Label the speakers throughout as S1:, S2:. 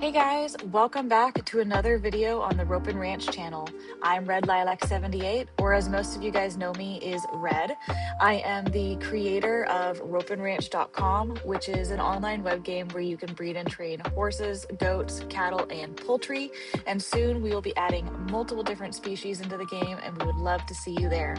S1: Hey guys, welcome back to another video on the Ropin Ranch channel. I'm Red Lilac 78, or as most of you guys know me is Red. I am the creator of ropinranch.com, which is an online web game where you can breed and train horses, goats, cattle, and poultry. And soon we will be adding multiple different species into the game, and we would love to see you there.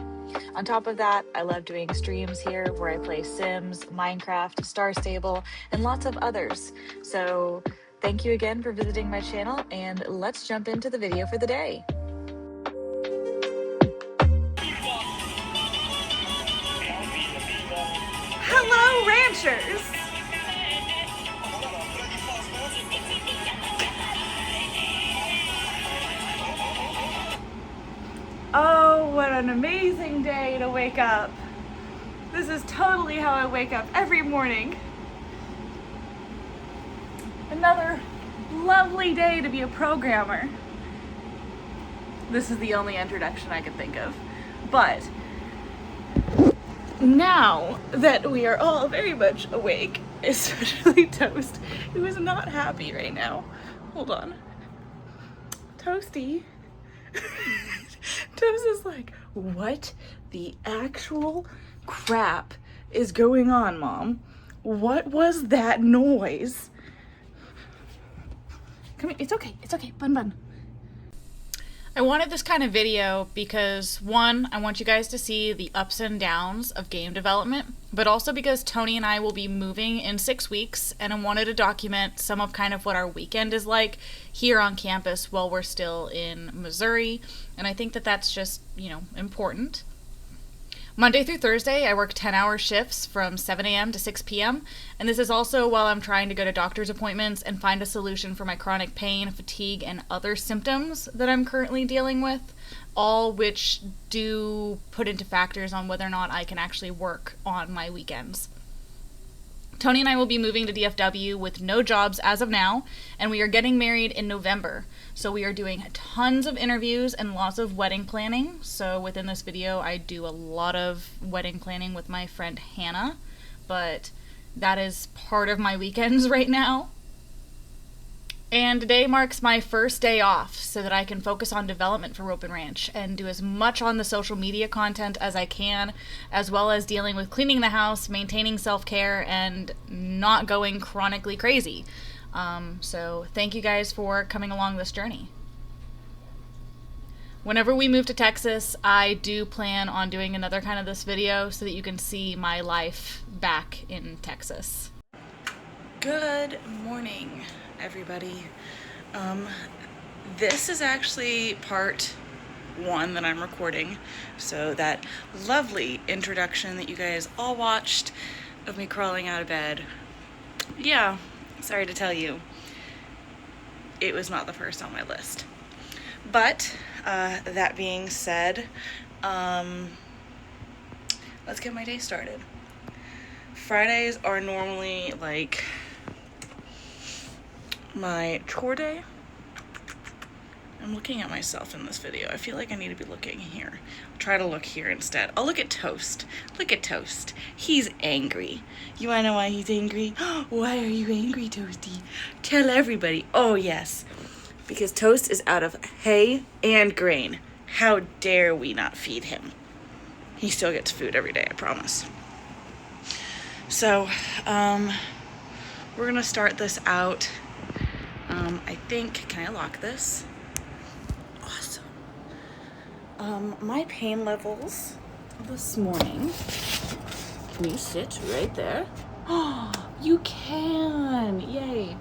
S1: On top of that, I love doing streams here where I play Sims, Minecraft, Star Stable, and lots of others. So thank you again for visiting my channel, and let's jump into the video for the day.
S2: Hello, ranchers! Oh, what an amazing day to wake up. This is totally how I wake up every morning. Another lovely day to be a programmer. This is the only introduction I can think of. But now that we are all very much awake, especially Toast, who is not happy right now. Hold on. Toasty. Toast is like, what the actual crap is going on, Mom? What was that noise? Come here. It's okay. Bun.
S3: I wanted this kind of video because, one, I want you guys to see the ups and downs of game development, but also because Tony and I will be moving in 6 weeks, and I wanted to document some of kind of what our weekend is like here on campus while we're still in Missouri, and I think that that's just, important. Monday through Thursday, I work 10-hour shifts from 7 a.m. to 6 p.m., and this is also while I'm trying to go to doctor's appointments and find a solution for my chronic pain, fatigue, and other symptoms that I'm currently dealing with, all which do put into factors on whether or not I can actually work on my weekends. Tony and I will be moving to DFW with no jobs as of now, and we are getting married in November. So we are doing tons of interviews and lots of wedding planning. So within this video, I do a lot of wedding planning with my friend Hannah, but that is part of my weekends right now. And today marks my first day off so that I can focus on development for Ropin Ranch and do as much on the social media content as I can, as well as dealing with cleaning the house, maintaining self-care, and not going chronically crazy. So thank you guys for coming along this journey. Whenever we move to Texas, I do plan on doing another kind of this video so that you can see my life back in Texas.
S2: Good morning, everybody. This is actually part 1 that I'm recording. So that lovely introduction that you guys all watched of me crawling out of bed. Yeah, sorry to tell you, it was not the first on my list. But that being said, let's get my day started. Fridays are normally like my chore day. I'm looking at myself in this video. I feel like I need to be looking here. I'll try to look here instead. I'll look at Toast. Look at Toast. He's angry. You wanna know why he's angry? Why are you angry, Toasty? Tell everybody. Oh, yes. Because Toast is out of hay and grain. How dare we not feed him? He still gets food every day, I promise. So, we're gonna start this out. I think, can I lock this? Awesome. My pain levels this morning. Can you sit right there? Oh, you can! Yay.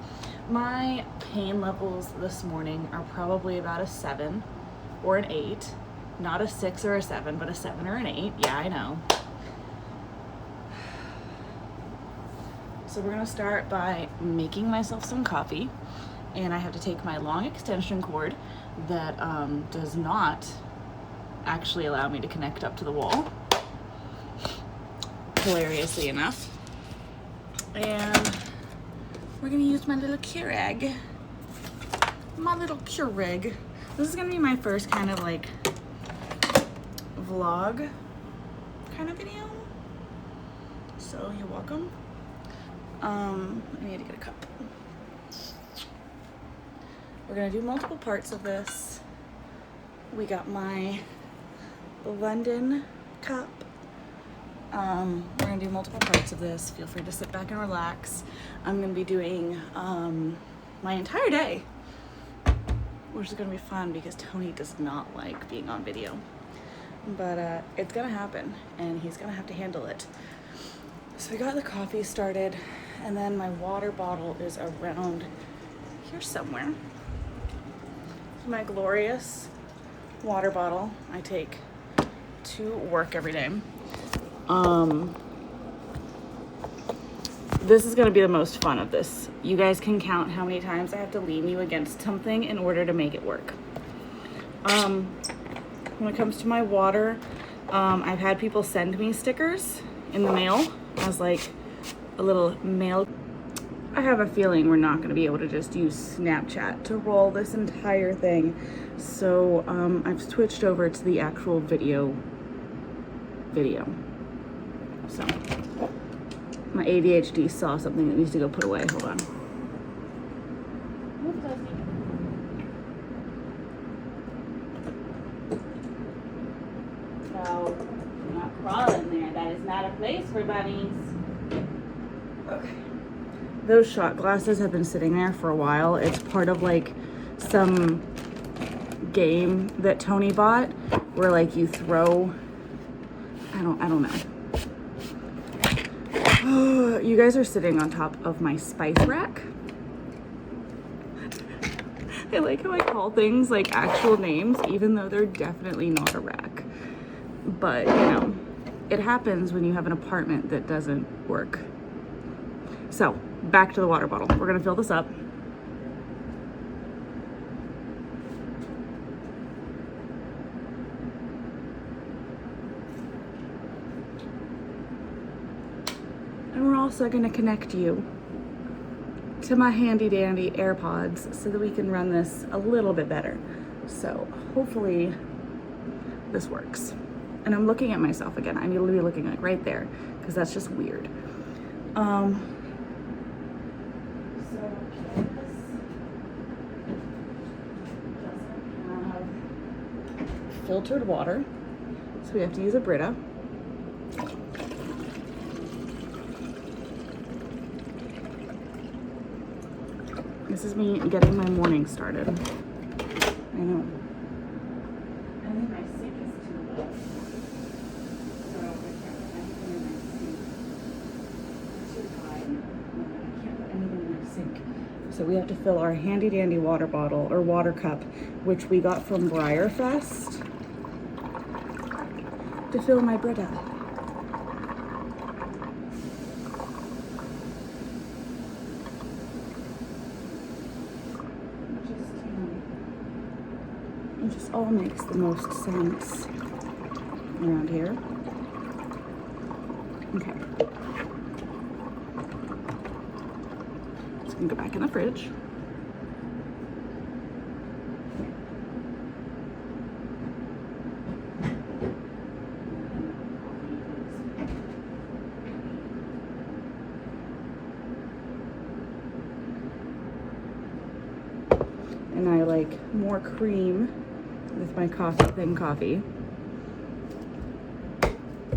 S2: My pain levels this morning are probably about a 7 or an 8. Not a 6 or a 7, but a 7 or an 8. Yeah, I know. So we're gonna start by making myself some coffee. And I have to take my long extension cord that does not actually allow me to connect up to the wall, hilariously enough. And we're gonna use my little Keurig. My little Keurig. This is gonna be my first kind of like vlog kind of video. So you're welcome. I need to get a cup. We're gonna do multiple parts of this. We got my London cup. We're gonna do multiple parts of this. Feel free to sit back and relax. I'm gonna be doing my entire day, which is gonna be fun because Tony does not like being on video. But it's gonna happen and he's gonna have to handle it. So we got the coffee started, and then my water bottle is around here somewhere. My glorious water bottle I take to work every day. This is gonna be the most fun of this. You guys can count how many times I have to lean you against something in order to make it work. When it comes to my water, I've had people send me stickers in the mail as like a little mail. I have a feeling we're not gonna be able to just use Snapchat to roll this entire thing. So I've switched over to the actual video. So my ADHD saw something that needs to go put away. Hold on. No, do not crawl in there. That is not a place for bunnies. Okay. Those shot glasses have been sitting there for a while. It's part of like some game that Tony bought where like you throw, I don't know. You guys are sitting on top of my spice rack. I like how I call things like actual names, even though they're definitely not a rack. But, you know, it happens when you have an apartment that doesn't work. So, back to the water bottle. We're gonna fill this up. And we're also gonna connect you to my handy dandy AirPods so that we can run this a little bit better. So hopefully this works. And I'm looking at myself again. I need to be looking like right there because that's just weird. So this doesn't have filtered water, so we have to use a Brita. This is me getting my morning started. I know. I think my sink is too low. So I can't put anything in my sink. It's too high. I can't put anything in my sink. So we have to fill our handy dandy water bottle or water cup, which we got from Briarfest, to fill my Brita. It just all makes the most sense around here. Okay. It's gonna go back in the fridge. And I like more cream with my coffee than coffee.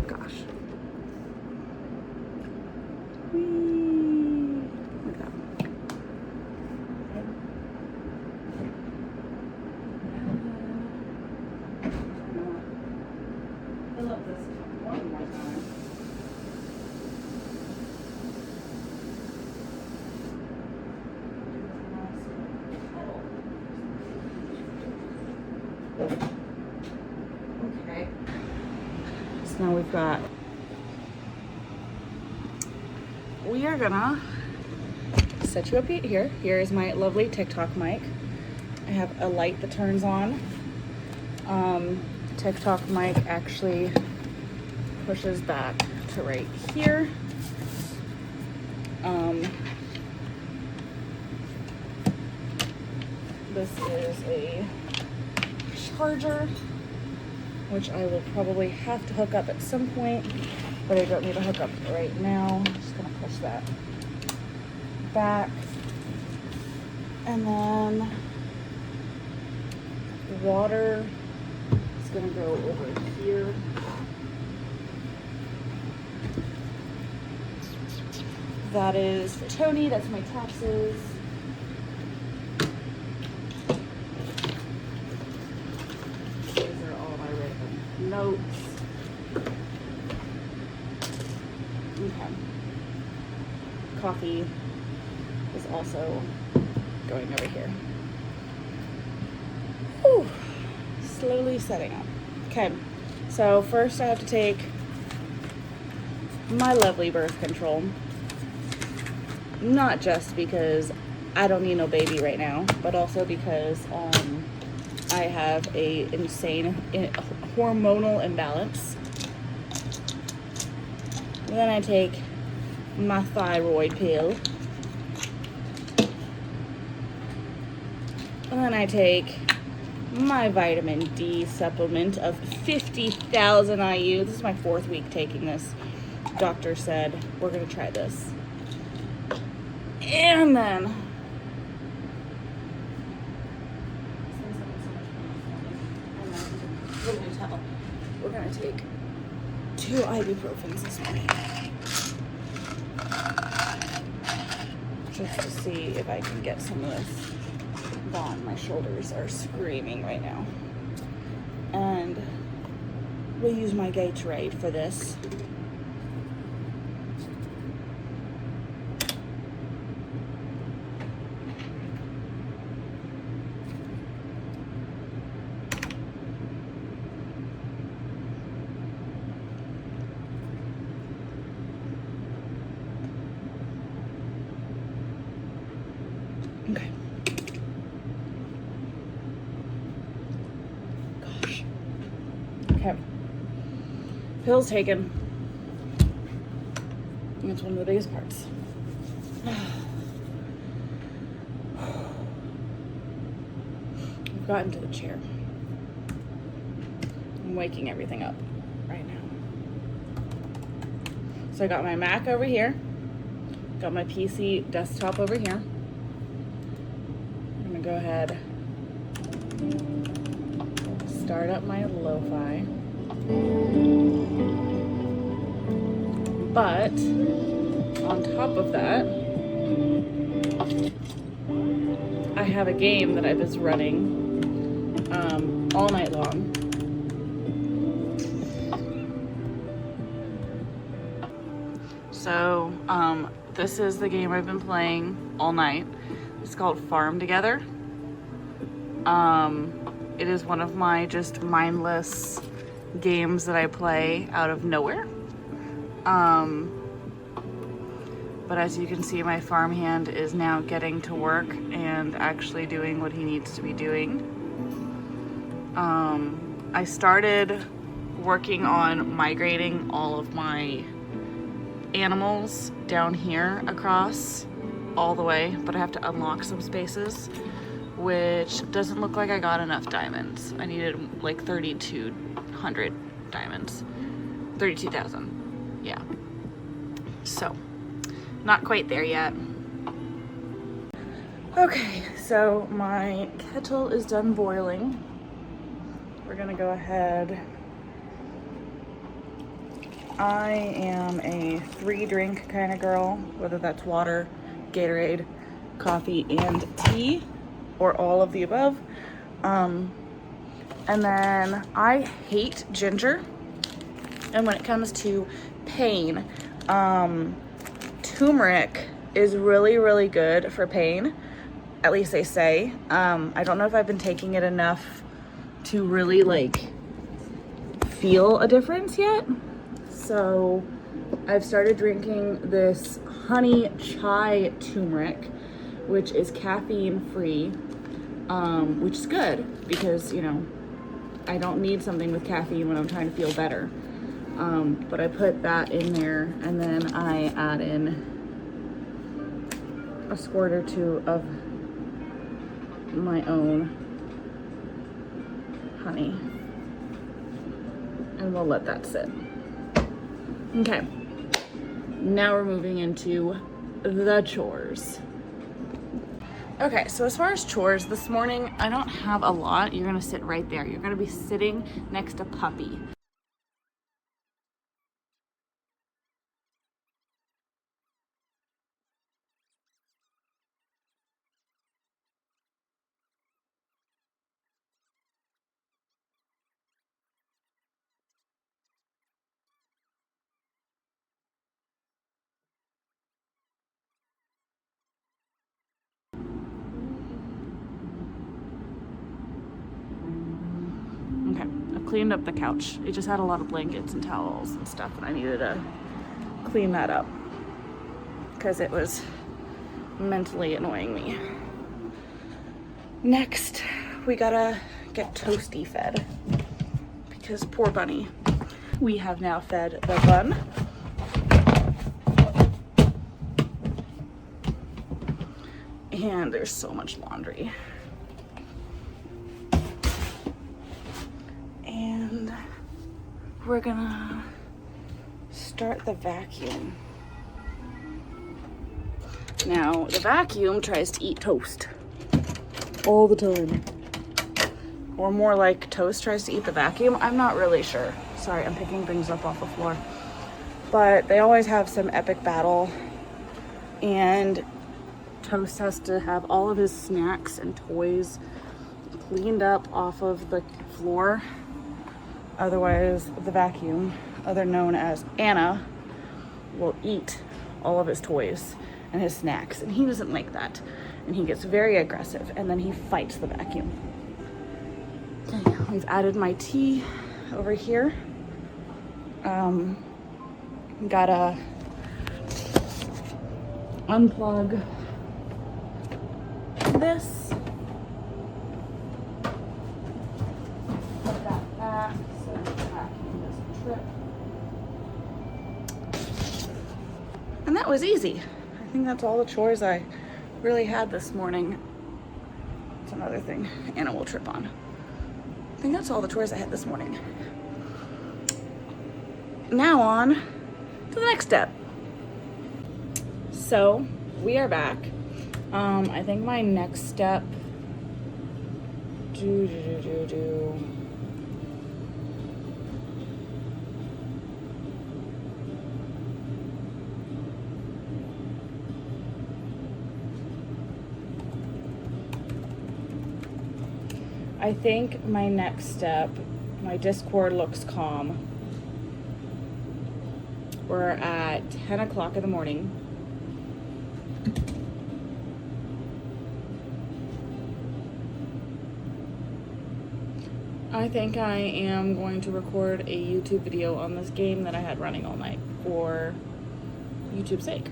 S2: Gosh. Whee! Look at that. Fill up this one more time. Okay. So now we are gonna set you up here. Here is my lovely TikTok mic. I have a light that turns on. TikTok mic actually pushes back to right here. This is a charger, which I will probably have to hook up at some point, but I don't need to hook up right now. I'm just gonna push that back. And then water is gonna go over here. That is for Tony, that's my taxes. These are all my written notes. Okay. Coffee is also going over here. Whew. Slowly setting up. Okay, so first I have to take my lovely birth control. Not just because I don't need no baby right now, but also because I have a insane hormonal imbalance. Then I take my thyroid pill. And then I take my vitamin D supplement of 50,000 IU. This is my 4th week taking this. Doctor said, we're gonna try this. And then we're gonna take 2 ibuprofens this morning. Just to see if I can get some of this gone. My shoulders are screaming right now. And we'll use my Gatorade for this. Okay. Gosh. Okay. Pills taken. That's one of the biggest parts. I've gotten to the chair. I'm waking everything up right now. So I got my Mac over here. Got my PC desktop over here. I'm gonna go ahead, start up my lo-fi. But on top of that, I have a game that I was running all night long. So this is the game I've been playing all night. It's called Farm Together. It is one of my just mindless games that I play out of nowhere. But as you can see, my farmhand is now getting to work and actually doing what he needs to be doing. I started working on migrating all of my animals down here across all the way, but I have to unlock some spaces, which doesn't look like I got enough diamonds. I needed like 3,200 diamonds. 32,000, yeah. So, not quite there yet. Okay, so my kettle is done boiling. We're gonna go ahead. I am a 3-drink kind of girl, whether that's water, Gatorade, coffee, and tea, or all of the above. And then I hate ginger. And when it comes to pain, turmeric is really, really good for pain. At least they say. I don't know if I've been taking it enough to really like feel a difference yet. So I've started drinking this honey chai turmeric, which is caffeine free, which is good because, you know, I don't need something with caffeine when I'm trying to feel better. But I put that in there, and then I add in a squirt or 2 of my own honey, and we'll let that sit. Okay, now we're moving into the chores. Okay, so as far as chores this morning, I don't have a lot. You're gonna sit right there. You're gonna be sitting next to Puppy. Okay, I've cleaned up the couch. It just had a lot of blankets and towels and stuff, and I needed to clean that up because it was mentally annoying me. Next, we gotta get Toasty fed because poor bunny. We have now fed the bun. And there's so much laundry. And we're gonna start the vacuum. Now, the vacuum tries to eat toast all the time. Or more like toast tries to eat the vacuum. I'm not really sure. Sorry, I'm picking things up off the floor. But they always have some epic battle. And Toast has to have all of his snacks and toys cleaned up off of the floor. Otherwise, the vacuum, other known as Anna, will eat all of his toys and his snacks. And he doesn't like that. And he gets very aggressive. And then he fights the vacuum. Okay, we've added my tea over here. Gotta unplug this. Put that back so the vacuum doesn't trip. And that was easy. I think that's all the chores I really had this morning. It's another thing Anna will trip on. I think that's all the chores I had this morning. Now on to the next step. So we are back. I think my next step. I think my next step, my Discord looks calm. We're at 10 o'clock in the morning. I think I am going to record a YouTube video on this game that I had running all night for YouTube's sake.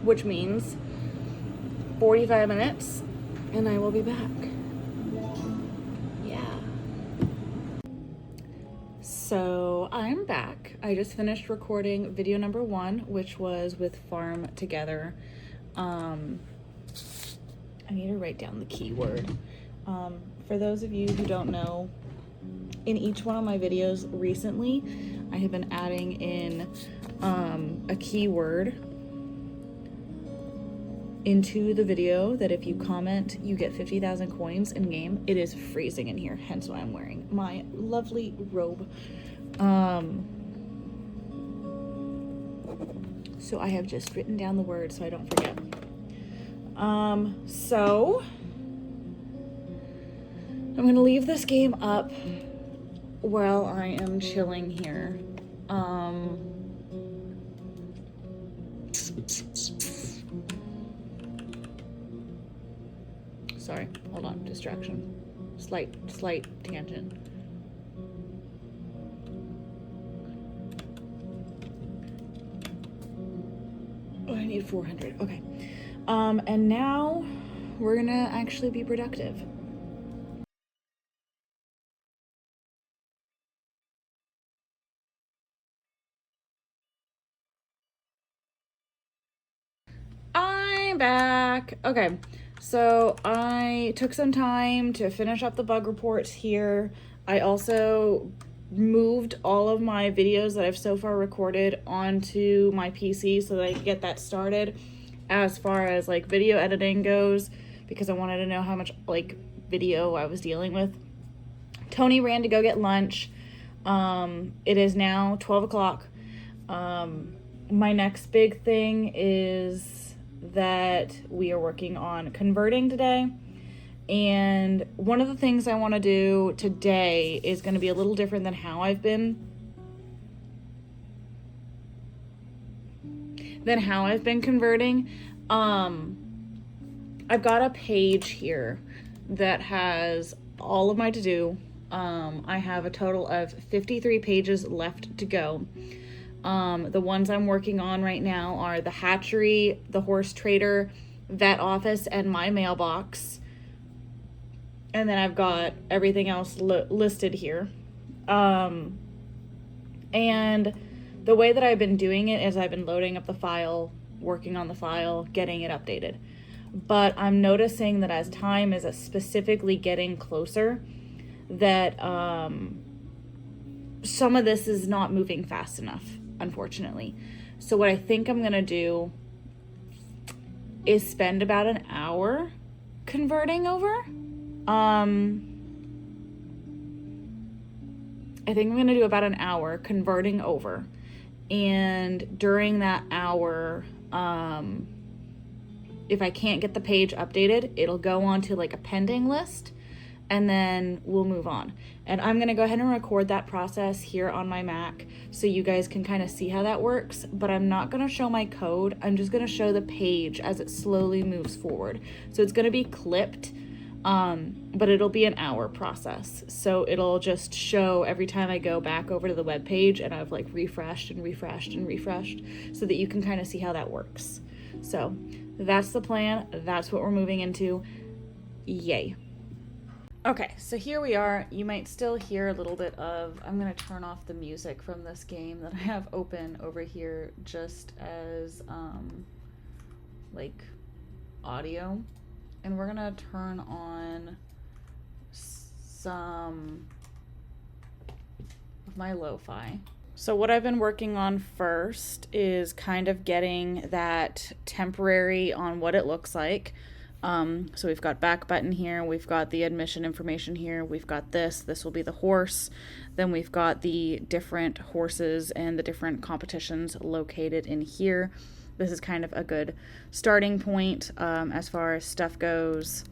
S2: Which means 45 minutes and I will be back. Yeah. So I'm back. I just finished recording video number 1, which was with Farm Together. I need to write down the keyword. For those of you who don't know, in each one of my videos recently, I have been adding in a keyword into the video that if you comment, you get 50,000 coins in game. It is freezing in here, hence why I'm wearing my lovely robe. So I have just written down the word so I don't forget. So I'm gonna leave this game up while I am chilling here. Sorry, hold on, distraction. Slight tangent. Oh, I need 400, okay. And now we're gonna actually be productive. I'm back. Okay, so I took some time to finish up the bug reports here. I also
S3: moved all of my videos that I've so far recorded onto my PC so that I can get that started as far as like video editing goes, because I wanted to know how much like video I was dealing with. Tony ran to go get lunch. It is now 12 o'clock. My next big thing is that we are working on converting today. And one of the things I want to do today is going to be a little different than how I've been converting. I've got a page here that has all of my to-do. I have a total of 53 pages left to go. The ones I'm working on right now are the hatchery, the horse trader, vet office, and my mailbox. And then I've got everything else listed here. And the way that I've been doing it is I've been loading up the file, working on the file, getting it updated. But I'm noticing that as time is specifically getting closer, that some of this is not moving fast enough, unfortunately. So what I think I'm going to do is spend about an hour converting over. I think I'm going to do about an hour converting over. And during that hour, if I can't get the page updated, it'll go on to like a pending list, and then we'll move on. And I'm going to go ahead and record that process here on my Mac so you guys can kind of see how that works, but I'm not going to show my code. I'm just going to show the page as it slowly moves forward. So it's going to be clipped, but it'll be an hour process. So it'll just show every time I go back over to the web page and I've like refreshed and refreshed and refreshed so that you can kind of see how that works. So that's the plan. That's what we're moving into. Yay. Okay, so here we are. You might still hear a little bit of, I'm going to turn off the music from this game that I have open over here just as like audio. And we're going to turn on some of my lo-fi. So what I've been working on first is kind of getting that temporary on what it looks like. So we've got back button here, we've got the admission information here, we've got this will be the horse, then we've got the different horses and the different competitions located in here. This is kind of a good starting point as far as stuff goes.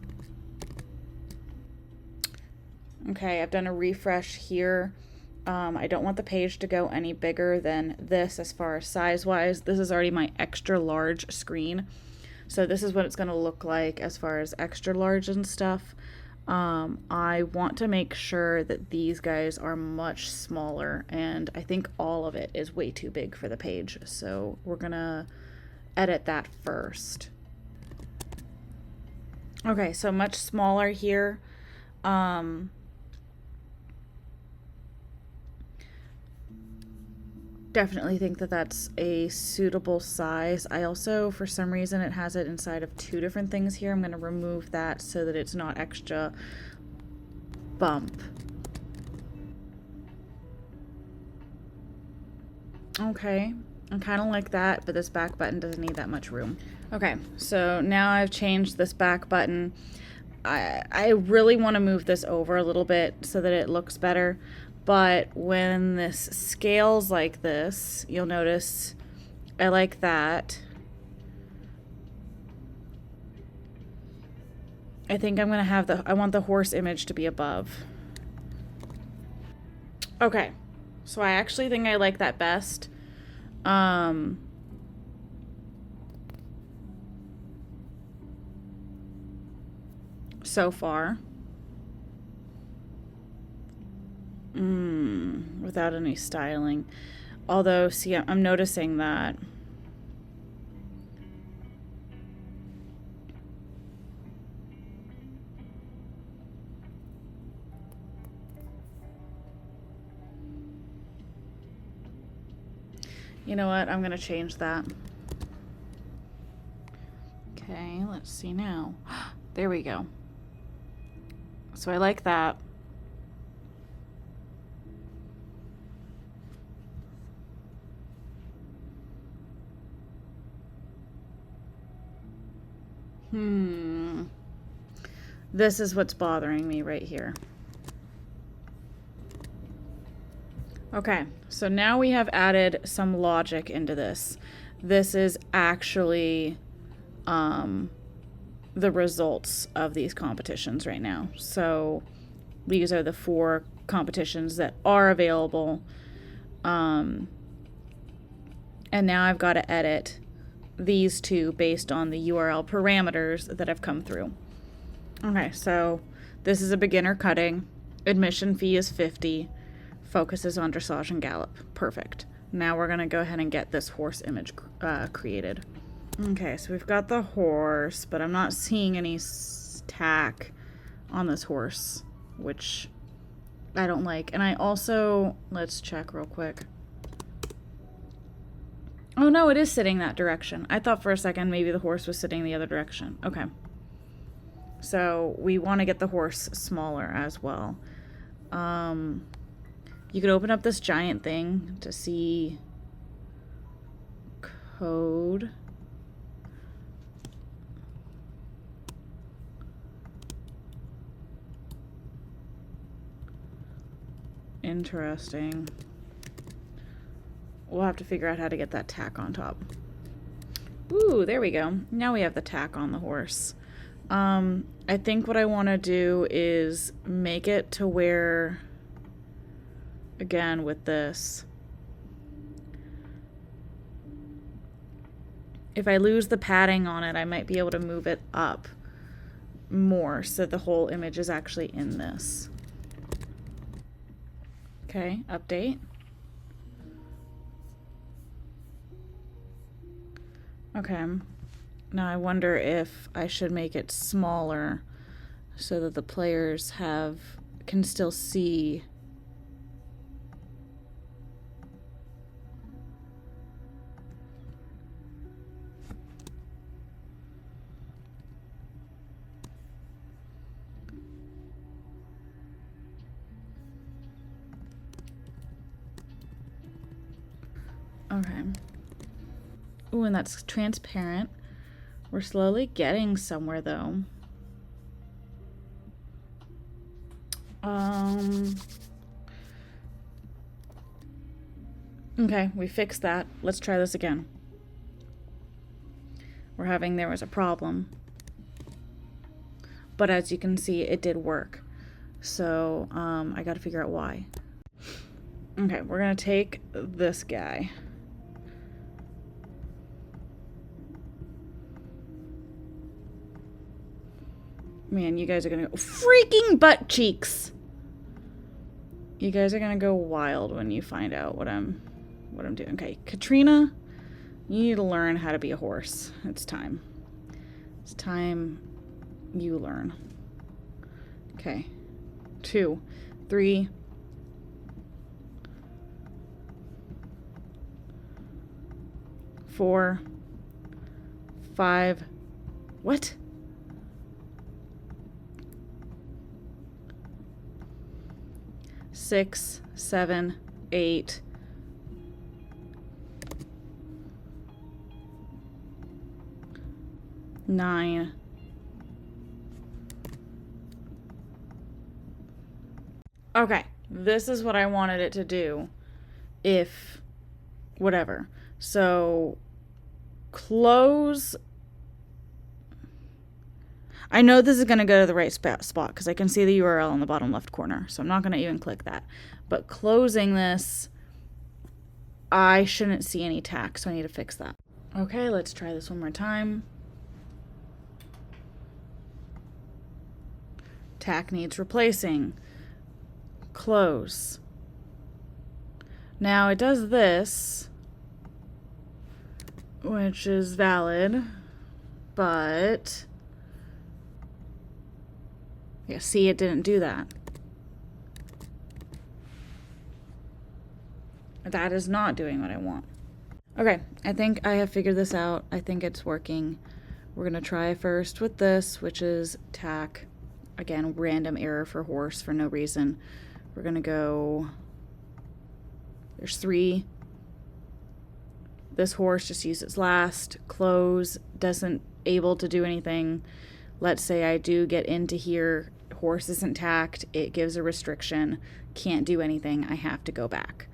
S3: Okay, I've done a refresh here. I don't want the page to go any bigger than this as far as size-wise. This is already my extra large screen. So this is what it's going to look like as far as extra large and stuff. I want to make sure that these guys are much smaller, and I think all of it is way too big for the page. So we're going to edit that first. Okay, so much smaller here. Definitely think that that's a suitable size. I also, for some reason, it has it inside of two different things here. I'm going to remove that so that it's not extra bump. Okay, I kind of like that, but this back button doesn't need that much room. Okay, so now I've changed this back button. I really want to move this over a little bit so that it looks better. But when this scales like this, you'll notice I like that. I think I'm going to have I want the horse image to be above. Okay, so I actually think I like that best. So far. Without any styling. Although, see, I'm noticing that you know what? I'm going to change that. Okay, let's see now. There we go. So I like that. This is what's bothering me right here. Okay, so now we have added some logic into this. This is actually the results of these competitions right now. So these are the 4 competitions that are available. And now I've got to edit these 2 based on the URL parameters that have come through. Okay, so this is a beginner cutting. Admission fee is $50. Focus is on dressage and gallop. Perfect. Now we're going to go ahead and get this horse image created. Okay, so we've got the horse, but I'm not seeing any tack on this horse, which I don't like. And I also, let's check real quick. Oh no, it is sitting that direction. I thought for a second maybe the horse was sitting the other direction. Okay. So we want to get the horse smaller as well. You could open up this giant thing to see code. Interesting. We'll have to figure out how to get that tack on top. Ooh, there we go. Now we have the tack on the horse. I think what I want to do is make it to where, again, with this, if I lose the padding on it, I might be able to move it up more so the whole image is actually in this. Okay, update. Okay, now I wonder if I should make it smaller so that the players can still see. Okay. Ooh, and that's transparent. We're slowly getting somewhere, though. Okay, we fixed that. Let's try this again. There was a problem. But as you can see, it did work. So, I gotta figure out why. Okay, we're gonna take this guy. Man, you guys are gonna go freaking butt cheeks. You guys are gonna go wild when you find out what I'm doing. Okay, Katrina, you need to learn how to be a horse. It's time. It's time you learn. Okay. 2, 3. Four, 5. What? 6, 7, 8. 9. Okay, this is what I wanted it to do. If whatever. So close. I know this is going to go to the right spot because I can see the URL in the bottom left corner. So I'm not going to even click that. But closing this, I shouldn't see any tack, so I need to fix that. Okay, let's try this one more time. Tack needs replacing. Close. Now it does this, which is valid, but yeah, see, it didn't do that. That is not doing what I want. Okay, I think I have figured this out. I think it's working. We're gonna try first with this, which is tack. Again, random error for horse for no reason. We're gonna go, there's 3. This horse just used its last. Close, doesn't able to do anything. Let's say I do get into here, horse isn't tacked, it gives a restriction, can't do anything, I have to go back,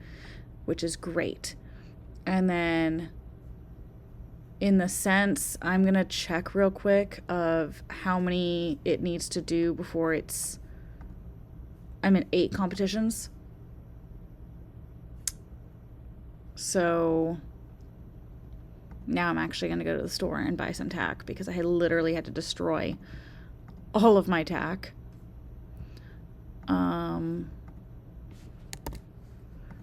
S3: which is great. And then in the sense, I'm going to check real quick of how many it needs to do before I'm in 8 competitions. So now I'm actually going to go to the store and buy some tack because I literally had to destroy all of my tack.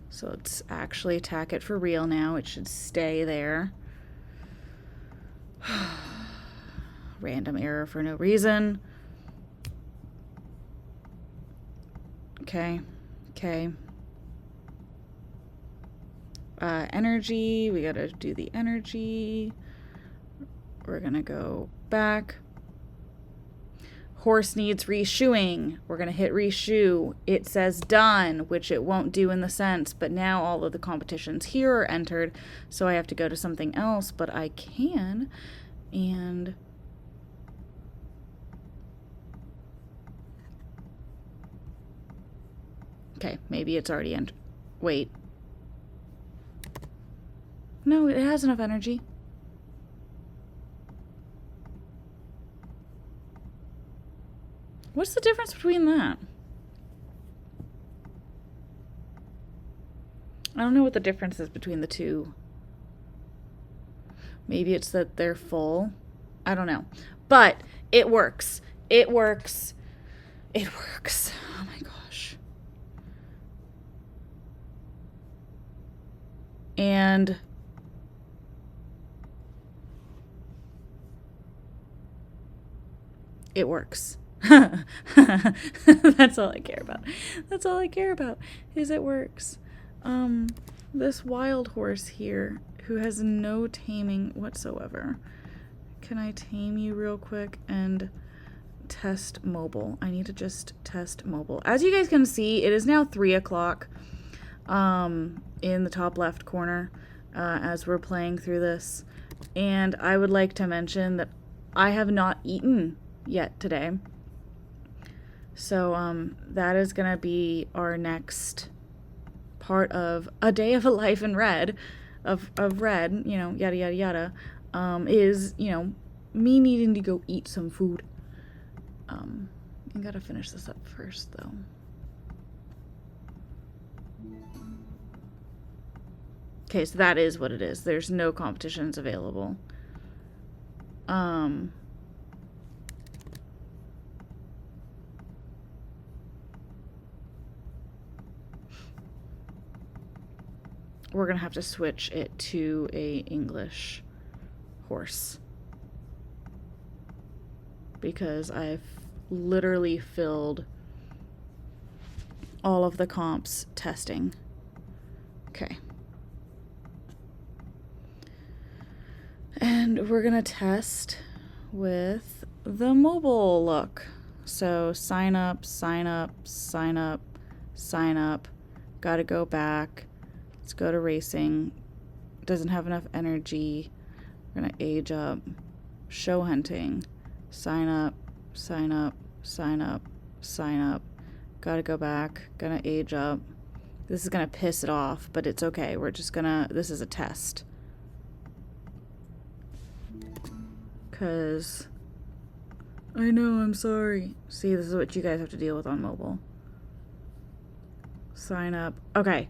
S3: So let's actually tack it for real now. It should stay there. Random error for no reason. Okay. Energy, we gotta do the energy. We're gonna go back. Horse needs reshoeing. We're gonna hit reshoe. It says done, which it won't do in the sense, but now all of the competitions here are entered, so I have to go to something else, but I can, and okay, maybe it's already entered. Wait. No, it has enough energy. What's the difference between that? I don't know what the difference is between the two. Maybe it's that they're full. I don't know. But it works. It works. It works. Oh my gosh. And it works. That's all I care about. That's all I care about is it works. This wild horse here who has no taming whatsoever. Can I tame you real quick and test mobile? I need to just test mobile. As you guys can see, it is now 3 o'clock in the top left corner as we're playing through this. And I would like to mention that I have not eaten yet today. So that is going to be our next part of a day of a life in red, of red, you know, yada, yada, yada, is, you know, me needing to go eat some food. I gotta finish this up first, though. Okay, so that is what it is. There's no competitions available. We're gonna have to switch it to a English horse because I've literally filled all of the comps testing. Okay. And we're gonna test with the mobile look. So sign up, sign up, sign up, sign up. Gotta go back. Let's go to racing. Doesn't have enough energy. We're gonna age up. Show hunting. Sign up, sign up, sign up, sign up. Gotta go back. Gonna age up. This is gonna piss it off, but it's okay. We're just gonna, this is a test. 'Cause I know, I'm sorry. See, this is what you guys have to deal with on mobile. Sign up. Okay.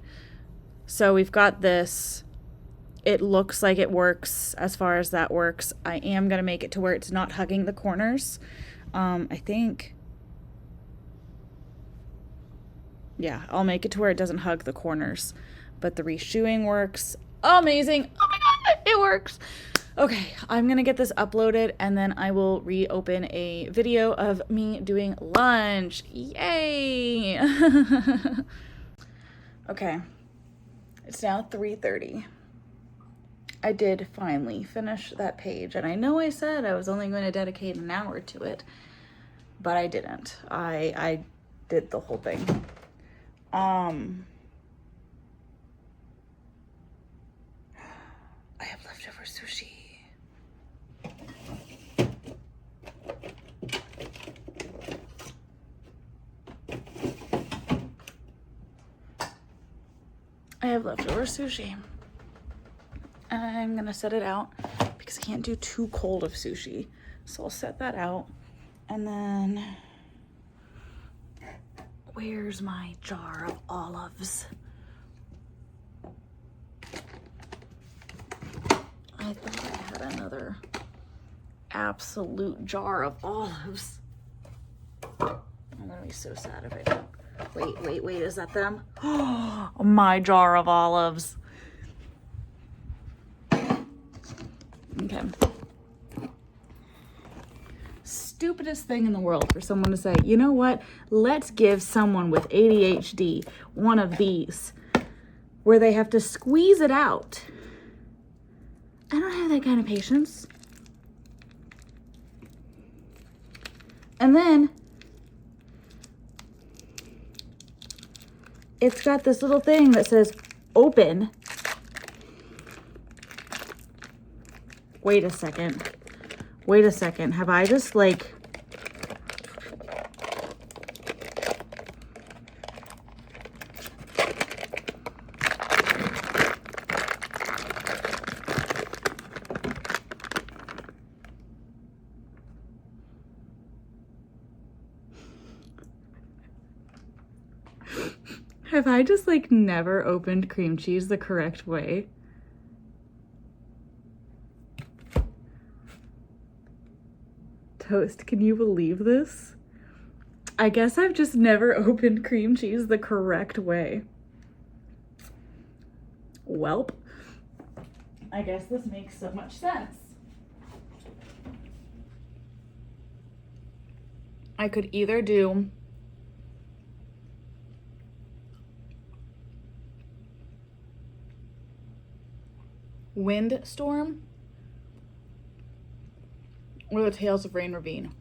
S3: So we've got this. It looks like it works as far as that works. I am going to make it to where it's not hugging the corners. I think. Yeah, I'll make it to where it doesn't hug the corners. But the reshoeing works. Amazing. Oh my god, it works. Okay, I'm going to get this uploaded and then I will reopen a video of me doing lunch. Yay! Okay. It's now 3:30. I did finally finish that page, and I know I said I was only going to dedicate an hour to it, but I didn't. I did the whole thing. I have leftover sushi.
S2: have leftover sushi. I'm gonna set it out because I can't do too cold of sushi. So I'll set that out. And then, where's my jar of olives? I thought I had another absolute jar of olives. I'm gonna be so sad if I don't. Wait, is that them? Oh, my jar of olives. Okay. Stupidest thing in the world for someone to say, you know what? Let's give someone with ADHD one of these where they have to squeeze it out. I don't have that kind of patience. And then it's got this little thing that says open. Wait a second. Have I just like... Have I just like never opened cream cheese the correct way? Toast, can you believe this? I guess I've just never opened cream cheese the correct way. Welp. I guess this makes so much sense. I could either do Windstorm or the Tales of Rain Ravine.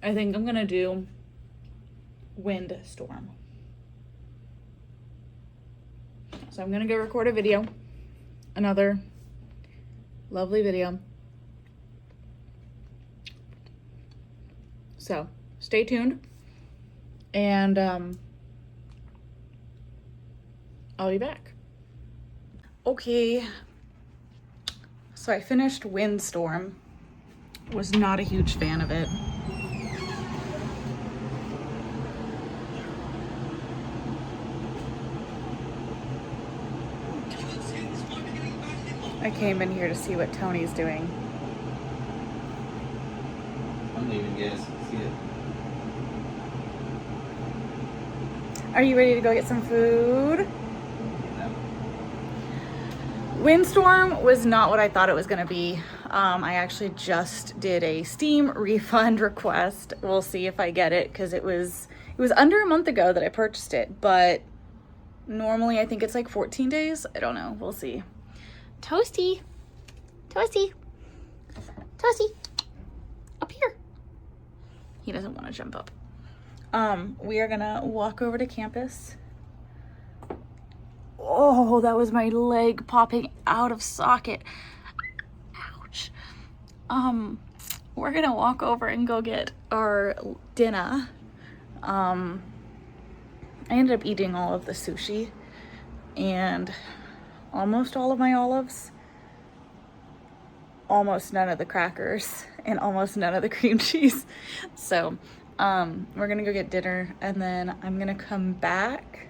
S2: I think I'm gonna do Windstorm. So I'm gonna go record a video, another lovely video. So stay tuned, and I'll be back. Okay, so I finished Windstorm. Was not a huge fan of it. I came in here to see what Tony's doing.
S4: I'm leaving, guys. See it.
S2: Are you ready to go get some food?
S4: No.
S2: Windstorm was not what I thought it was gonna be. I actually just did a Steam refund request. We'll see if I get it, because it was under a month ago that I purchased it, but normally I think it's like 14 days. I don't know. We'll see. Toasty. Toasty. Toasty. Up here. He doesn't want to jump up. We are gonna walk over to campus. Oh, that was my leg popping out of socket. Ouch. We're gonna walk over and go get our dinner. I ended up eating all of the sushi and almost all of my olives, almost none of the crackers, and almost none of the cream cheese. So we're gonna go get dinner, and then I'm gonna come back.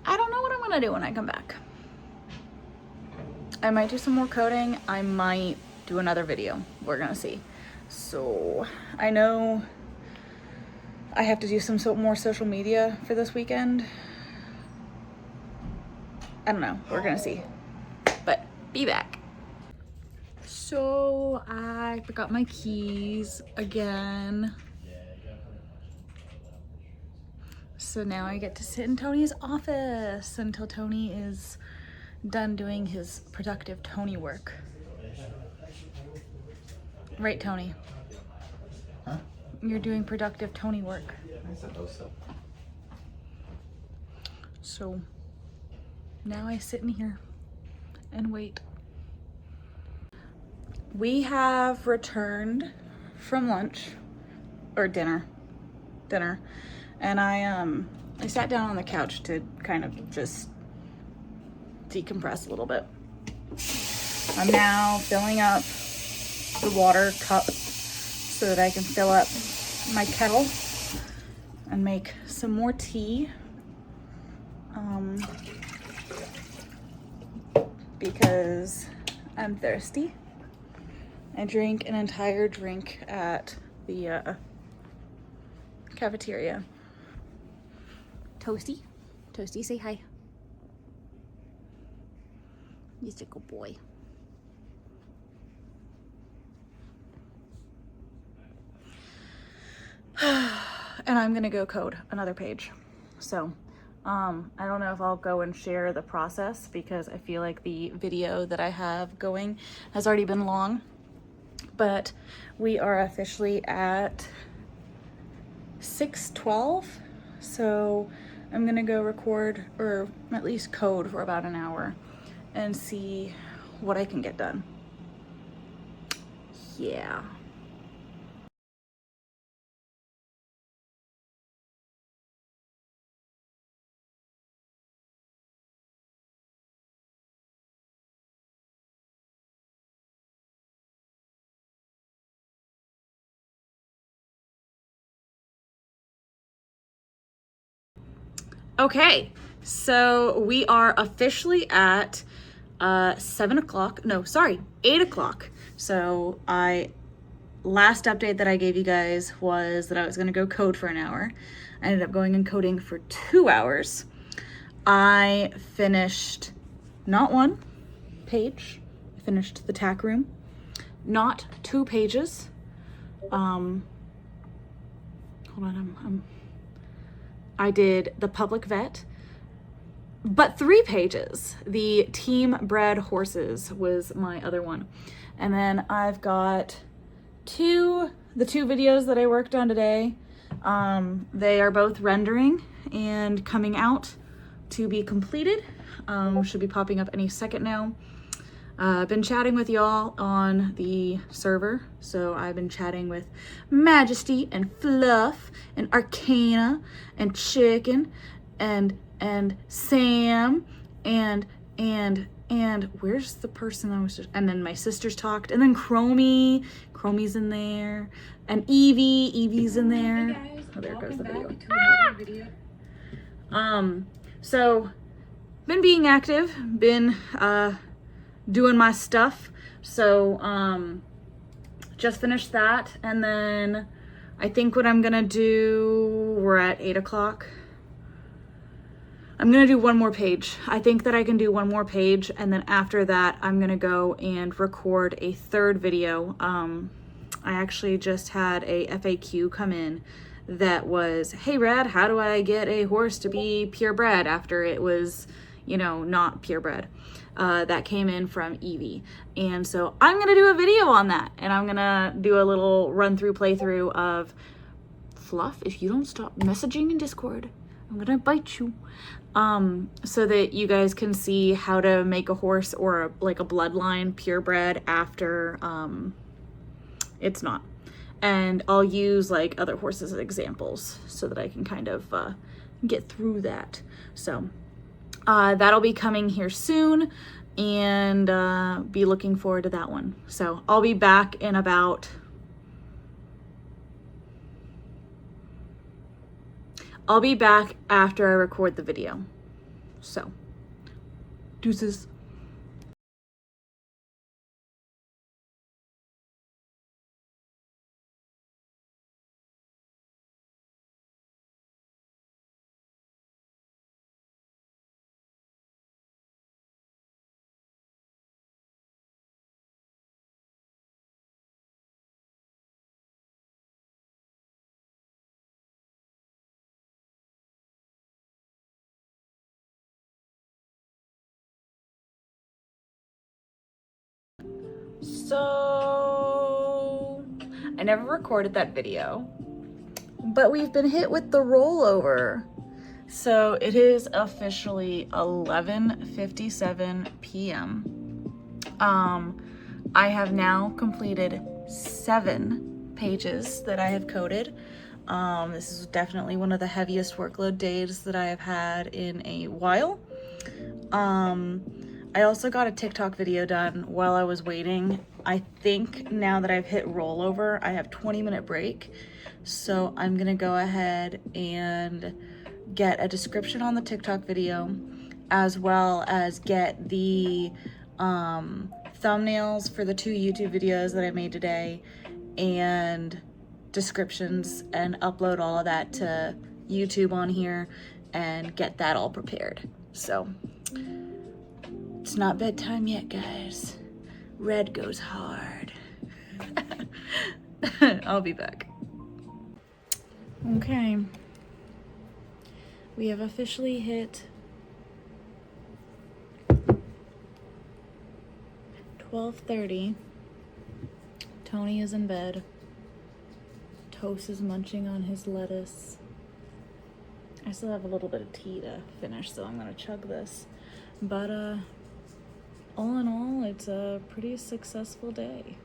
S2: I don't know what I'm gonna do when I come back. I might do some more coding. I might do another video. We're gonna see. So I know I have to do some more social media for this weekend. I don't know. We're gonna see. But be back. So I forgot my keys again. So now I get to sit in Tony's office until Tony is done doing his productive Tony work. Right, Tony?
S4: Huh?
S2: You're doing productive Tony work.
S4: I suppose so.
S2: So now I sit in here and wait. We have returned from lunch or dinner, and I sat down on the couch to kind of just decompress a little bit. I'm now filling up the water cup so that I can fill up my kettle and make some more tea. Because I'm thirsty. I drank an entire drink at the cafeteria. Toasty, say hi. He's a good boy. And I'm gonna go code another page. So I don't know if I'll go and share the process because I feel like the video that I have going has already been long, but we are officially at 6:12. So I'm gonna go record, or at least code, for about an hour and see what I can get done. Yeah. Okay, so we are officially at 7 o'clock. No, sorry, 8 o'clock. So last update that I gave you guys was that I was gonna go code for an hour. I ended up going and coding for 2 hours. I finished not one page, I finished the tack room, not 2 pages. Hold on, I did the public vet, but 3 pages. The team bred horses was my other one. And then I've got the 2 videos that I worked on today. They are both rendering and coming out to be completed. Should be popping up any second now. I've been chatting with y'all on the server. So I've been chatting with Majesty and Fluff and Arcana and Chicken and Sam and where's the person I was just, and then my sisters talked, and then Chromie's in there, and Evie's in there. Hey guys, oh, there goes the video. So been being active, been doing my stuff. So just finished that, and then I think what I'm gonna do, we're at 8 o'clock. I'm gonna do 1 more page. I think that I can do 1 more page, and then after that I'm gonna go and record a 3rd video. I actually just had a FAQ come in that was, hey Rad, how do I get a horse to be purebred after it was, you know, not purebred? That came in from Evie. And so I'm gonna do a video on that, and I'm gonna do a little playthrough of Fluff, if you don't stop messaging in Discord, I'm gonna bite you. So that you guys can see how to make a horse or like a bloodline purebred after it's not. And I'll use like other horses as examples so that I can kind of get through that. So that'll be coming here soon, and be looking forward to that one. So I'll be back in about, I'll be back after I record the video. So, deuces. So, I never recorded that video, but we've been hit with the rollover. So it is officially 11:57 p.m.
S3: I have now completed 7 pages that I have coded. This is definitely one of the heaviest workload days that I have had in a while. I also got a TikTok video done while I was waiting. I think now that I've hit rollover, I have 20-minute break. So I'm gonna go ahead and get a description on the TikTok video, as well as get the thumbnails for the 2 YouTube videos that I made today and descriptions, and upload all of that to YouTube on here and get that all prepared. So it's not bedtime yet, guys. Red goes hard. I'll be back. Okay. We have officially hit 12:30. Tony is in bed. Toast is munching on his lettuce. I still have a little bit of tea to finish, so I'm gonna chug this. But all in all, it's a pretty successful day.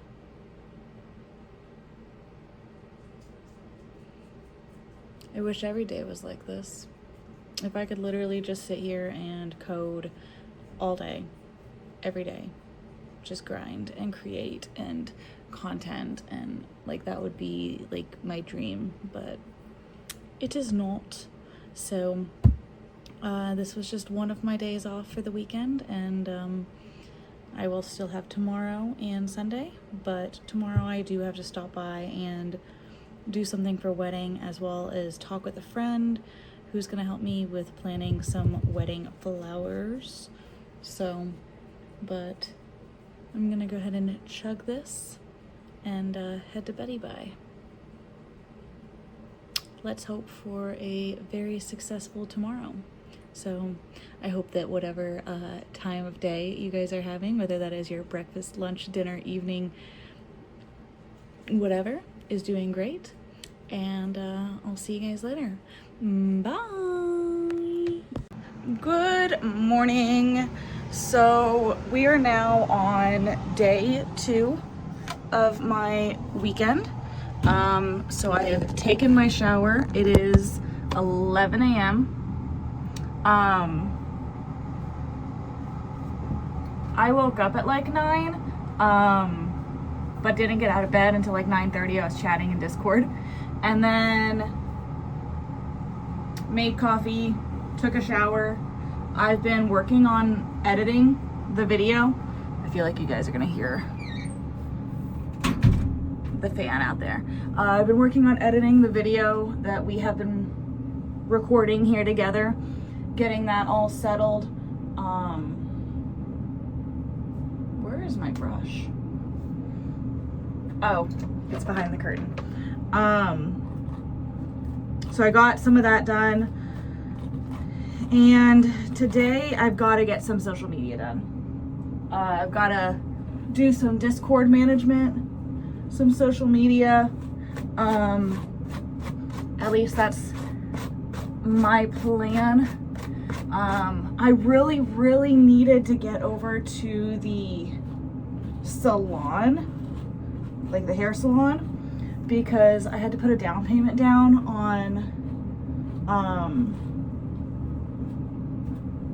S3: I wish every day was like this. If I could literally just sit here and code all day, every day, just grind and create and content, and like that would be like my dream, but it is not. So this was just one of my days off for the weekend, and I will still have tomorrow and Sunday, but tomorrow I do have to stop by and do something for wedding, as well as talk with a friend who's gonna help me with planning some wedding flowers. So, but I'm gonna go ahead and chug this and head to Betty Bye. Let's hope for a very successful tomorrow. So I hope that whatever time of day you guys are having, whether that is your breakfast, lunch, dinner, evening, whatever, is doing great. And I'll see you guys later. Bye. Good morning. So we are now on day 2 of my weekend. So I have taken my shower. It is 11 a.m. I woke up at like 9, but didn't get out of bed until like 9:30. I was chatting in Discord, and then made coffee, took a shower. I've been working on editing the video. I feel like you guys are gonna hear the fan out there. I've been working on editing the video that we have been recording here together, getting that all settled. Where is my brush? Oh, it's behind the curtain. So I got some of that done, and today I've got to get some social media done. I've got to do some Discord management, some social media. At least that's my plan. I really needed to get over to the salon, like the hair salon, because I had to put a down payment down on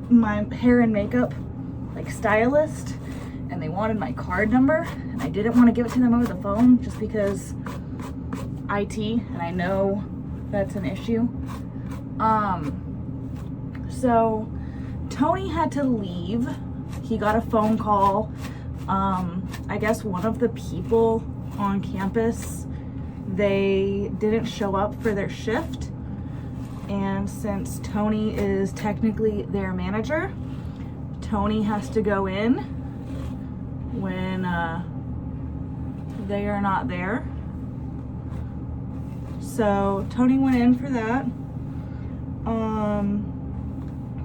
S3: my hair and makeup like stylist, and they wanted my card number, and I didn't want to give it to them over the phone just because IT, and I know that's an issue. So Tony had to leave. He got a phone call. I guess one of the people on campus, they didn't show up for their shift, and since Tony is technically their manager, Tony has to go in when they are not there. So Tony went in for that.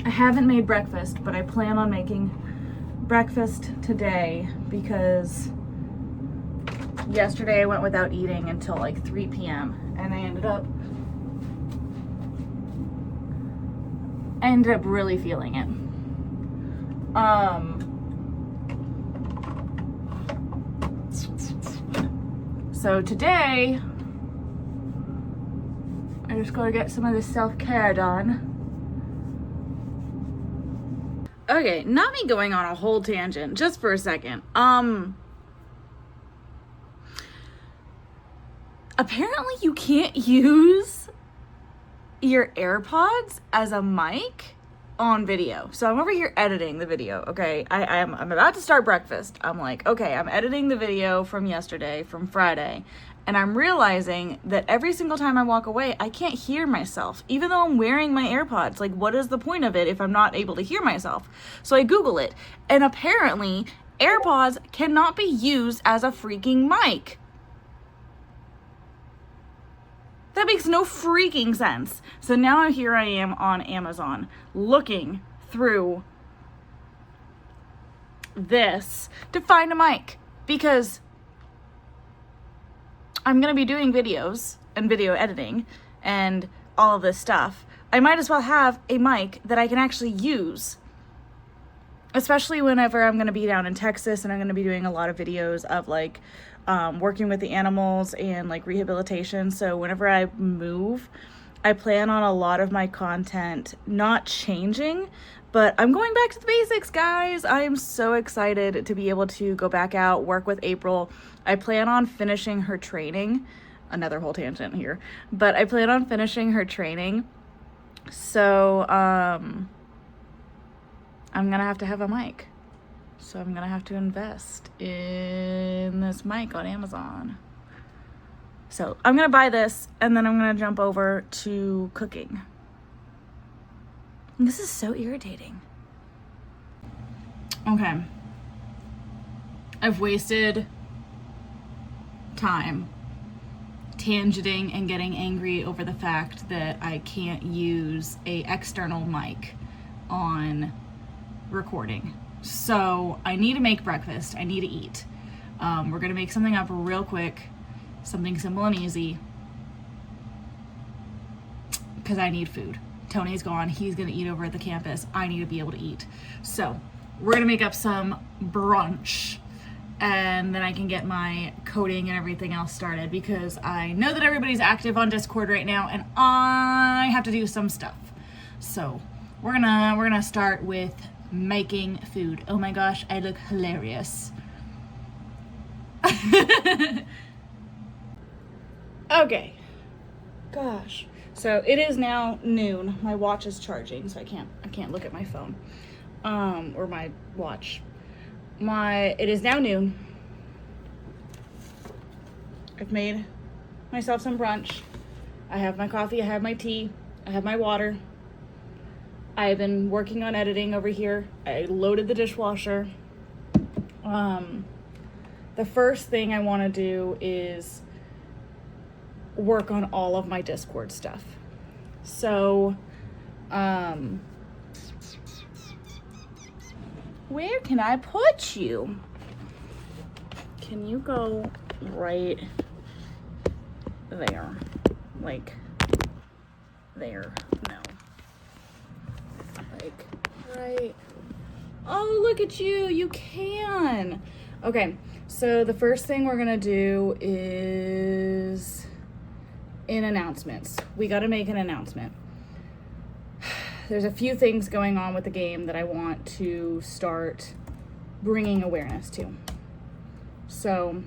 S3: I haven't made breakfast, but I plan on making breakfast today because yesterday I went without eating until like 3 p.m. and I ended up really feeling it. So today, I just gotta get some of this self-care done. Okay, not me going on a whole tangent, just for a second. Apparently you can't use your AirPods as a mic on video. So I'm over here editing the video, okay? I'm about to start breakfast. I'm like, okay, I'm editing the video from yesterday, from Friday, and I'm realizing that every single time I walk away, I can't hear myself, even though I'm wearing my AirPods. Like, what is the point of it if I'm not able to hear myself? So I Google it, and apparently AirPods cannot be used as a freaking mic. That makes no freaking sense. So now here I am on Amazon looking through this to find a mic, because I'm going to be doing videos and video editing and all of this stuff. I might as well have a mic that I can actually use, especially whenever I'm going to be down in Texas and I'm going to be doing a lot of videos of like working with the animals and like rehabilitation. So whenever I move, I plan on a lot of my content not changing, but I'm going back to the basics, guys. I am so excited to be able to go back out, work with April. I plan on finishing her training. Another whole tangent here, but I plan on finishing her training. So I'm gonna have a mic. So I'm gonna have to invest in this mic on Amazon. So I'm gonna buy this, and then I'm gonna jump over to cooking. This is so irritating. Okay. I've wasted time tangenting and getting angry over the fact that I can't use a external mic on recording. So I need to make breakfast. I need to eat. We're gonna make something up real quick, something simple and easy, because I need food. Tony's gone. He's gonna eat over at the campus. I need to be able to eat. So we're gonna make up some brunch, and then I can get my coding and everything else started, because I know that everybody's active on Discord right now and I have to do some stuff. So we're gonna start with making food. Oh my gosh, I look hilarious. Okay. Gosh. So it is now noon. My watch is charging, so I can't look at my phone. Or my watch. It is now noon. I've made myself some brunch. I have my coffee, I have my tea, I have my water. I've been working on editing over here. I loaded the dishwasher. The first thing I want to do is work on all of my Discord stuff. So, where can I put you? Can you go right there? Like there? No. Like right. Oh, look at you. You can. Okay. So the first thing we're going to do is in announcements. We got to make an announcement. There's a few things going on with the game that I want to start bringing awareness to. So,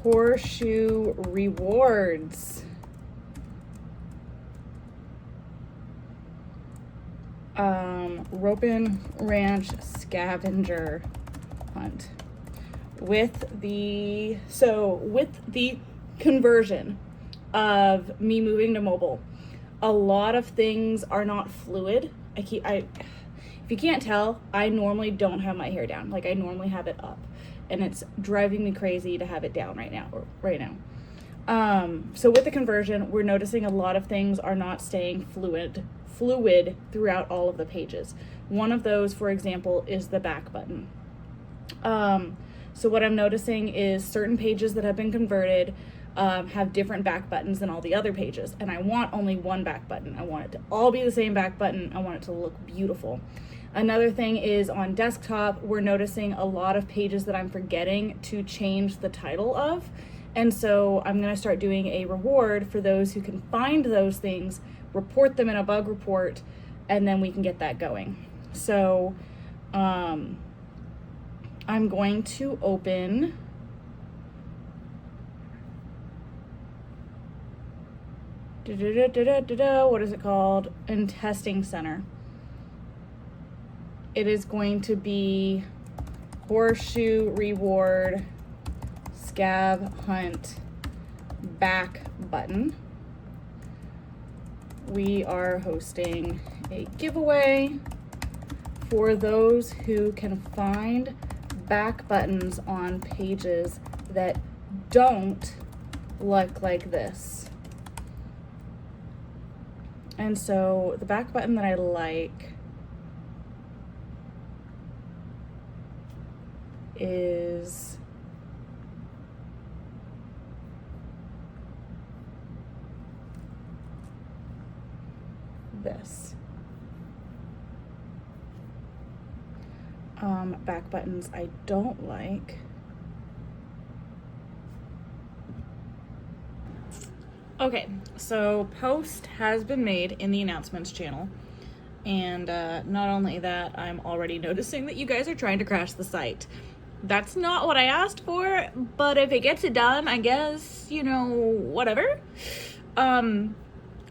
S3: horseshoe rewards. Ropin Ranch scavenger hunt. With the conversion of me moving to mobile, a lot of things are not fluid. If you can't tell, I normally don't have my hair down. Like, I normally have it up, and it's driving me crazy to have it down right now. So with the conversion, we're noticing a lot of things are not staying fluid throughout all of the pages. One of those, for example, is the back button. So what I'm noticing is certain pages that have been converted have different back buttons than all the other pages, and I want only one back button. I want it to all be the same back button. I want it to look beautiful. Another thing is on desktop, we're noticing a lot of pages that I'm forgetting to change the title of. And so I'm gonna start doing a reward for those who can find those things, report them in a bug report, and then we can get that going. So I'm going to open what is it called? In Testing Center. It is going to be horseshoe reward scab hunt back button. We are hosting a giveaway for those who can find back buttons on pages that don't look like this. And so the back button that I like is this. Back buttons I don't like. Okay, so post has been made in the announcements channel, and not only that, I'm already noticing that you guys are trying to crash the site. That's not what I asked for, but if it gets it done, I guess, you know, whatever.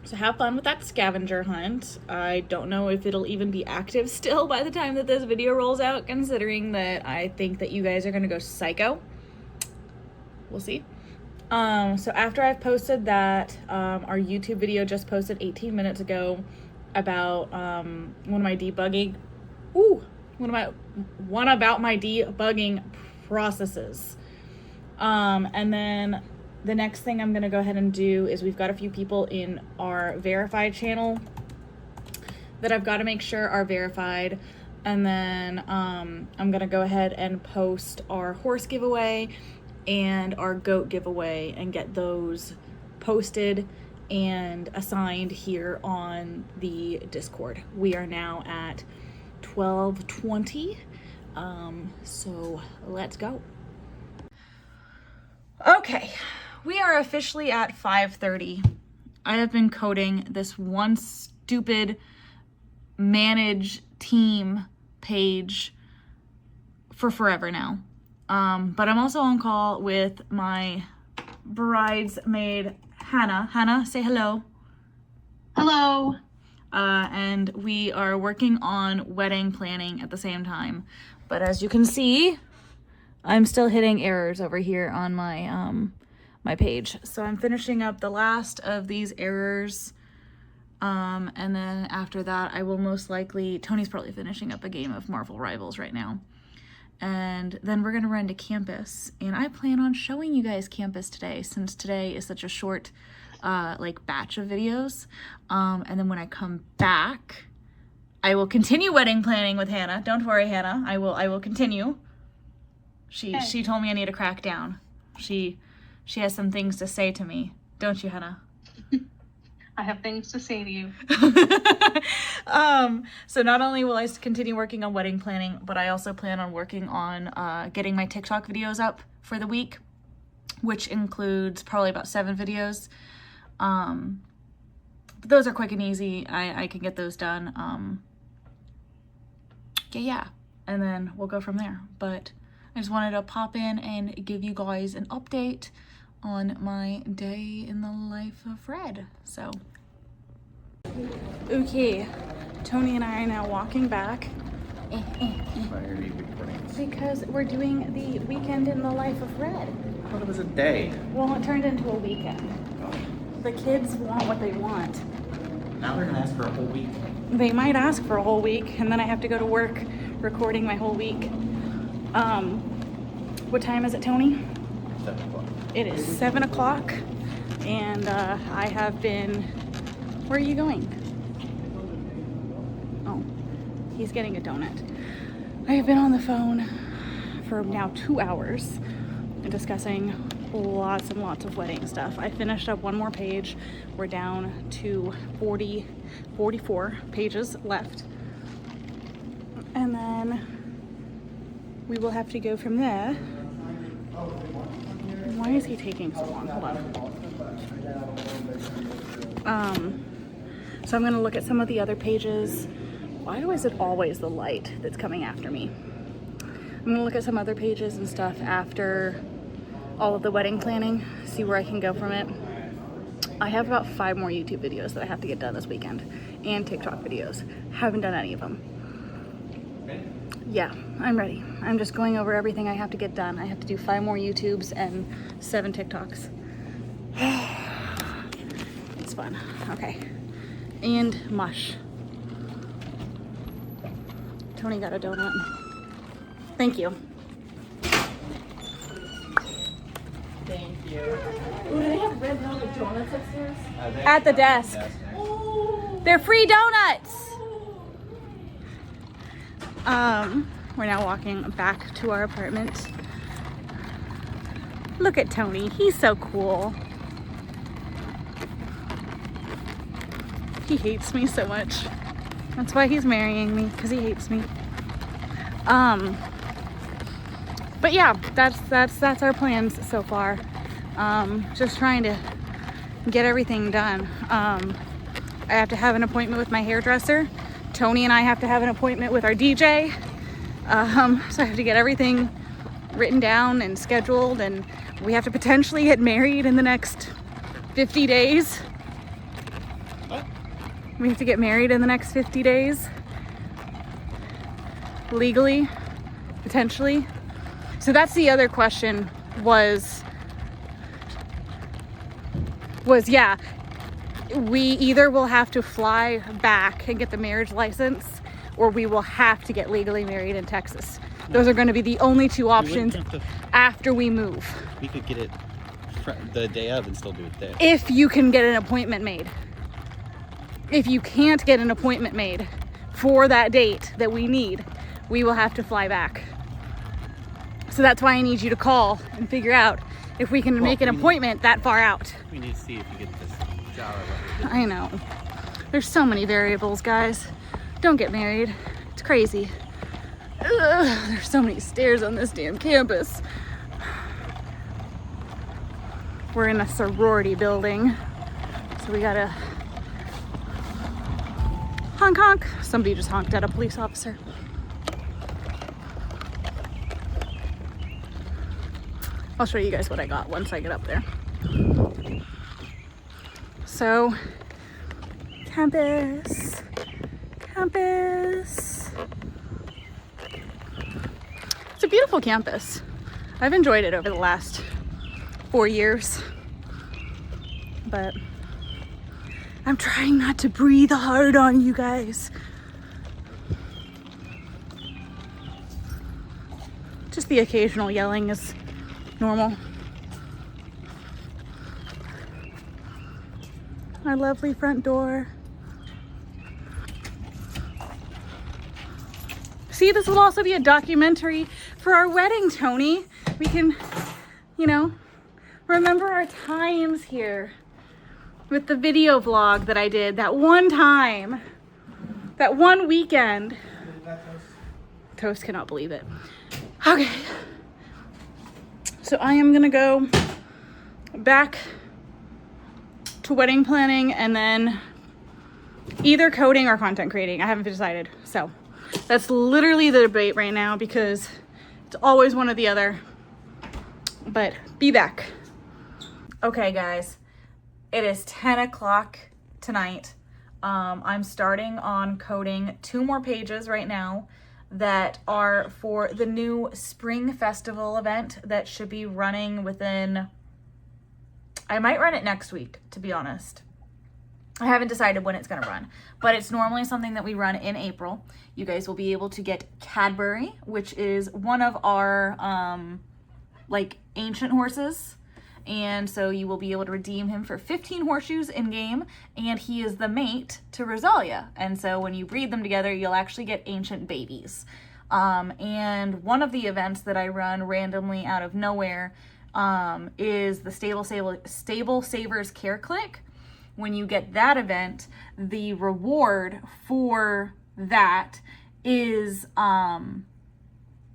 S3: So have fun with that scavenger hunt. I don't know if it'll even be active still by the time that this video rolls out, considering that I think that you guys are gonna go psycho. We'll see. So after I've posted that, our YouTube video just posted 18 minutes ago about one about my debugging processes. And then the next thing I'm gonna go ahead and do is we've got a few people in our verified channel that I've got to make sure are verified. And then I'm gonna go ahead and post our horse giveaway and our goat giveaway and get those posted and assigned here on the Discord. We are now at 12:20, so let's go. Okay, we are officially at 5:30. I have been coding this one stupid manage team page for forever now. But I'm also on call with my bridesmaid, Hannah. Hannah, say hello.
S5: Hello.
S3: And we are working on wedding planning at the same time. But as you can see, I'm still hitting errors over here on my my page. So I'm finishing up the last of these errors. And then after that, I will most likely, Tony's probably finishing up a game of Marvel Rivals right now. And then we're gonna run to campus, and I plan on showing you guys campus today, since today is such a short like batch of videos. And then when I come back, I will continue wedding planning with Hannah. Don't worry, Hannah, I will continue. She told me I need to crack down. She has some things to say to me, don't you, Hannah?
S5: I have things to say to you.
S3: So not only will I continue working on wedding planning, but I also plan on working on getting my TikTok videos up for the week, which includes probably about 7 videos. But those are quick and easy. I can get those done. Yeah, and then we'll go from there. But I just wanted to pop in and give you guys an update on my day in the life of Fred. So, okay, Tony and I are now walking back because we're doing the weekend in the life of Fred.
S4: I thought it was a day.
S3: Well, it turned into a weekend. The kids want what they want.
S4: Now they're gonna ask for a whole week.
S3: They might ask for a whole week, and then I have to go to work recording my whole week. What time is it, Tony?
S4: 7 o'clock.
S3: It is 7 o'clock, and I have been, where are you going? Oh, he's getting a donut. I have been on the phone for now 2 hours discussing lots and lots of wedding stuff. I finished up one more page. We're down to 44 pages left. And then we will have to go from there. Why is he taking so long? Hold on. So I'm gonna look at some of the other pages. Why is it always the light that's coming after me? I'm gonna look at some other pages and stuff after all of the wedding planning, see where I can go from it. I have about 5 more YouTube videos that I have to get done this weekend, and TikTok videos. Haven't done any of them. Yeah, I'm ready. I'm just going over everything I have to get done. I have to do 5 more YouTubes and 7 TikToks. It's fun. Okay. And mush. Tony got a donut. Thank you.
S4: Thank you.
S3: Ooh, do they have red velvet donuts upstairs? At the desk. They're free donuts. We're now walking back to our apartment. Look at Tony. He's so cool. He hates me so much. That's why he's marrying me, because he hates me. But yeah, that's our plans so far. Just trying to get everything done. I have to have an appointment with my hairdresser. Tony and I have to have an appointment with our DJ. So I have to get everything written down and scheduled, and we have to potentially get married in the next 50 days. We have to get married in the next 50 days. Legally, potentially. So that's the other question was yeah, we either will have to fly back and get the marriage license, or we will have to get legally married in Texas. Those are going to be the only 2 options after we move.
S4: We could get it the day of and still do it there.
S3: If you can get an appointment made. If you can't get an appointment made for that date that we need, we will have to fly back. So that's why I need you to call and figure out if we can make an appointment that far out.
S4: We need to see if you get this job.
S3: I know. There's so many variables, guys. Don't get married. It's crazy. Ugh, there's so many stairs on this damn campus. We're in a sorority building, so we gotta honk honk. Somebody just honked at a police officer. I'll show you guys what I got once I get up there. So, campus. It's a beautiful campus. I've enjoyed it over the last 4 years, but I'm trying not to breathe hard on you guys. Just the occasional yelling is normal. Our lovely front door. See, this will also be a documentary for our wedding, Tony. We can, remember our times here with the video vlog that I did that one time, that one weekend. Toast cannot believe it. Okay. So I am gonna go back to wedding planning and then either coding or content creating. I haven't decided. So that's literally the debate right now because it's always one or the other. But be back. Okay, guys. It is 10 o'clock tonight. I'm starting on coding 2 more pages right now that are for the new spring festival event that should be running within, I might run it next week, to be honest. I haven't decided when it's gonna run, but it's normally something that we run in April. You guys will be able to get Cadbury, which is one of our ancient horses. And so you will be able to redeem him for 15 horseshoes in game, and he is the mate to Rosalia. And so when you breed them together, you'll actually get ancient babies. And one of the events that I run randomly out of nowhere is the Stable Savers Care Click. When you get that event, the reward for that is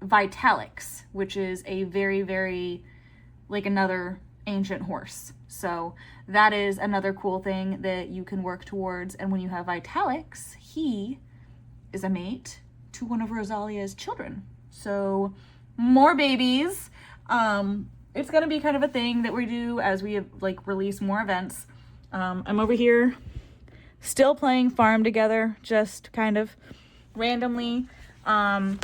S3: Vitalics, which is a very, very, like another ancient horse. So that is another cool thing that you can work towards. And when you have Vitalics, he is a mate to one of Rosalia's children. So more babies. It's gonna be kind of a thing that we do as we like release more events. I'm over here still playing Farm Together, just kind of randomly. Hannah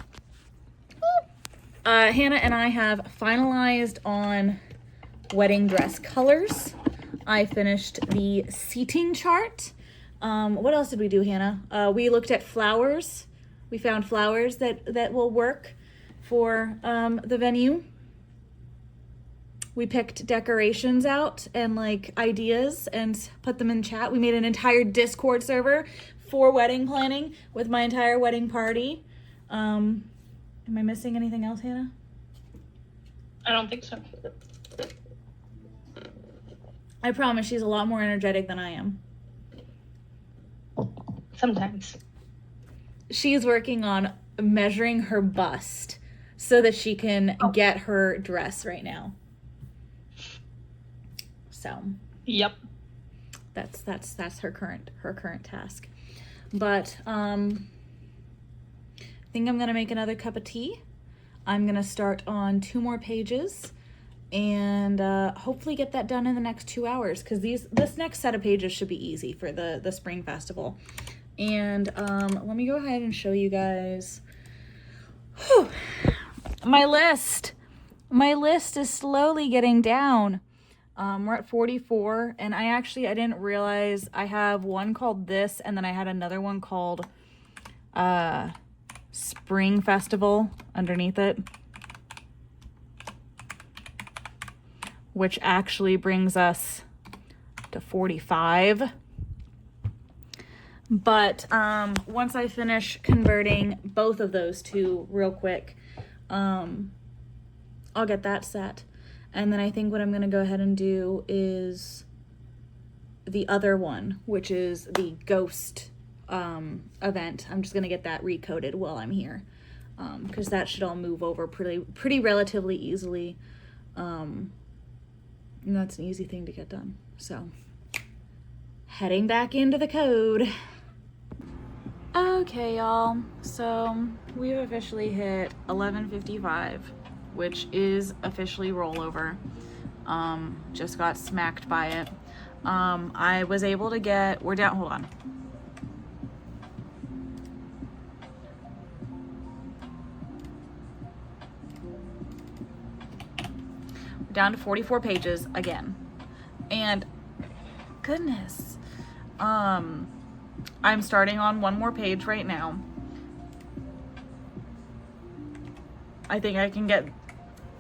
S3: and I have finalized on wedding dress colors. I finished the seating chart. What else did we do, Hannah? We looked at flowers. We found flowers that will work for the venue. We picked decorations out and like ideas and put them in chat. We made an entire Discord server for wedding planning with my entire wedding party. Am I missing anything else, Hannah?
S5: I don't think so.
S3: I promise she's a lot more energetic than I am.
S5: Sometimes.
S3: She's working on measuring her bust so that she can get her dress right now. So,
S5: Yep.
S3: that's her current task. But I think I'm gonna make another cup of tea. I'm gonna start on 2 more pages and hopefully get that done in the next 2 hours, because this next set of pages should be easy for the spring festival. And let me go ahead and show you guys my list. My list is slowly getting down. We're at 44, and I didn't realize I have one called this, and then I had another one called Spring Festival underneath it, which actually brings us to 45. But once I finish converting both of those two real quick, I'll get that set. And then I think what I'm going to go ahead and do is the other one, which is the ghost event. I'm just going to get that recoded while I'm here, because that should all move over pretty relatively easily. And that's an easy thing to get done. So heading back into the code. Okay, y'all. So we've officially hit 11:55. Which is officially rollover. Just got smacked by it. I was able to get, hold on. We're down to 44 pages again. And goodness. I'm starting on 1 more page right now. I think I can get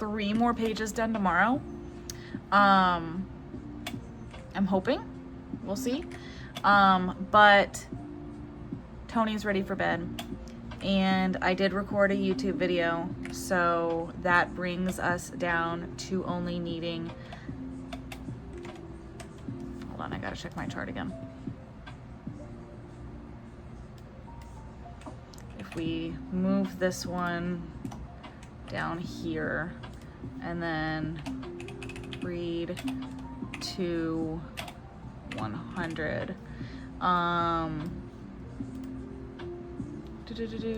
S3: 3 more pages done tomorrow. I'm hoping. We'll see. But Tony's ready for bed. And I did record a YouTube video. So that brings us down to only needing... Hold on, I gotta check my chart again. If we move this one down here and then read to 100,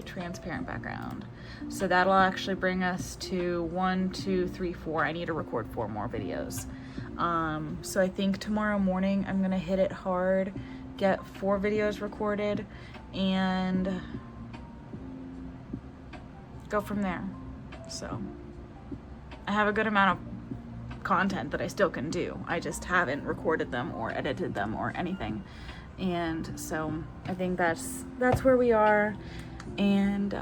S3: transparent background, so that'll actually bring us to 1, 2, 3, 4. I need to record 4 more videos, so I think tomorrow morning I'm gonna hit it hard, get 4 videos recorded, and go from there. So I have a good amount of content that I still can do. I just haven't recorded them or edited them or anything. And so I think that's where we are. And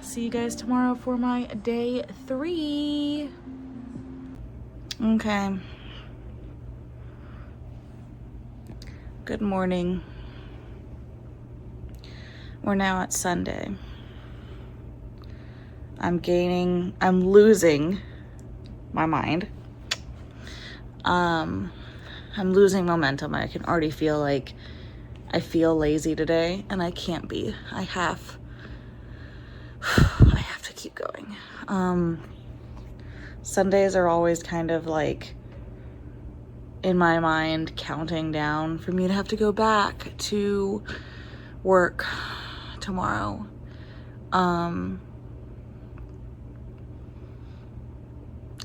S3: see you guys tomorrow for my day 3. Okay. Good morning. We're now at Sunday. I'm losing my mind. I'm losing momentum. I can already feel like
S2: I feel lazy today, and I can't be. I have to keep going. Sundays are always kind of like, in my mind, counting down for me to have to go back to work tomorrow.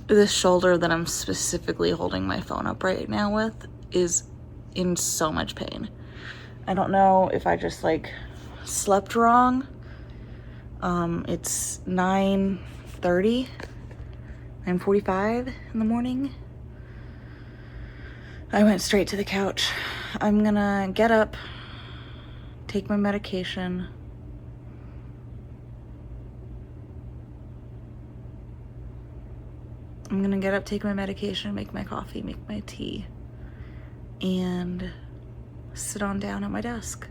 S2: This shoulder that I'm specifically holding my phone up right now with is in so much pain. I don't know if I just like slept wrong. It's 9:30, 9:45 in the morning. I went straight to the couch. I'm gonna get up, take my medication. I'm gonna get up, take my medication, make my coffee, make my tea, and sit on down at my desk.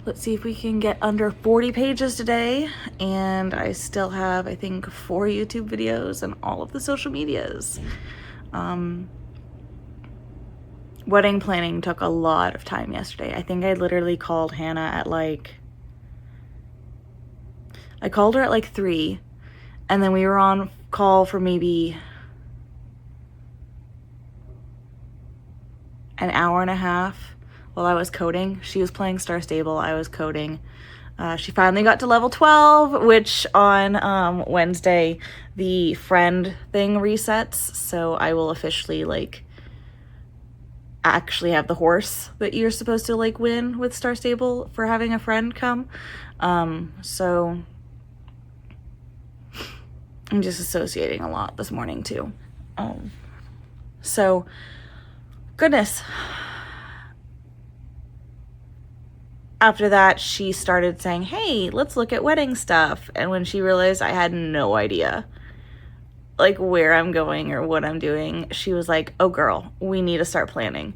S2: Let's see if we can get under 40 pages today. And I still have, I think, 4 YouTube videos and all of the social medias. Wedding planning took a lot of time yesterday. I think I literally called Hannah at I called her at 3, and then we were on call for maybe an hour and a half while I was coding. She was playing Star Stable, I was coding. She finally got to level 12, which on Wednesday the friend thing resets, so I will officially actually have the horse that you're supposed to win with Star Stable for having a friend come. So I'm just associating a lot this morning too. So goodness. After that, she started saying, hey, let's look at wedding stuff. And when she realized I had no idea where I'm going or what I'm doing, she was like, oh girl, we need to start planning.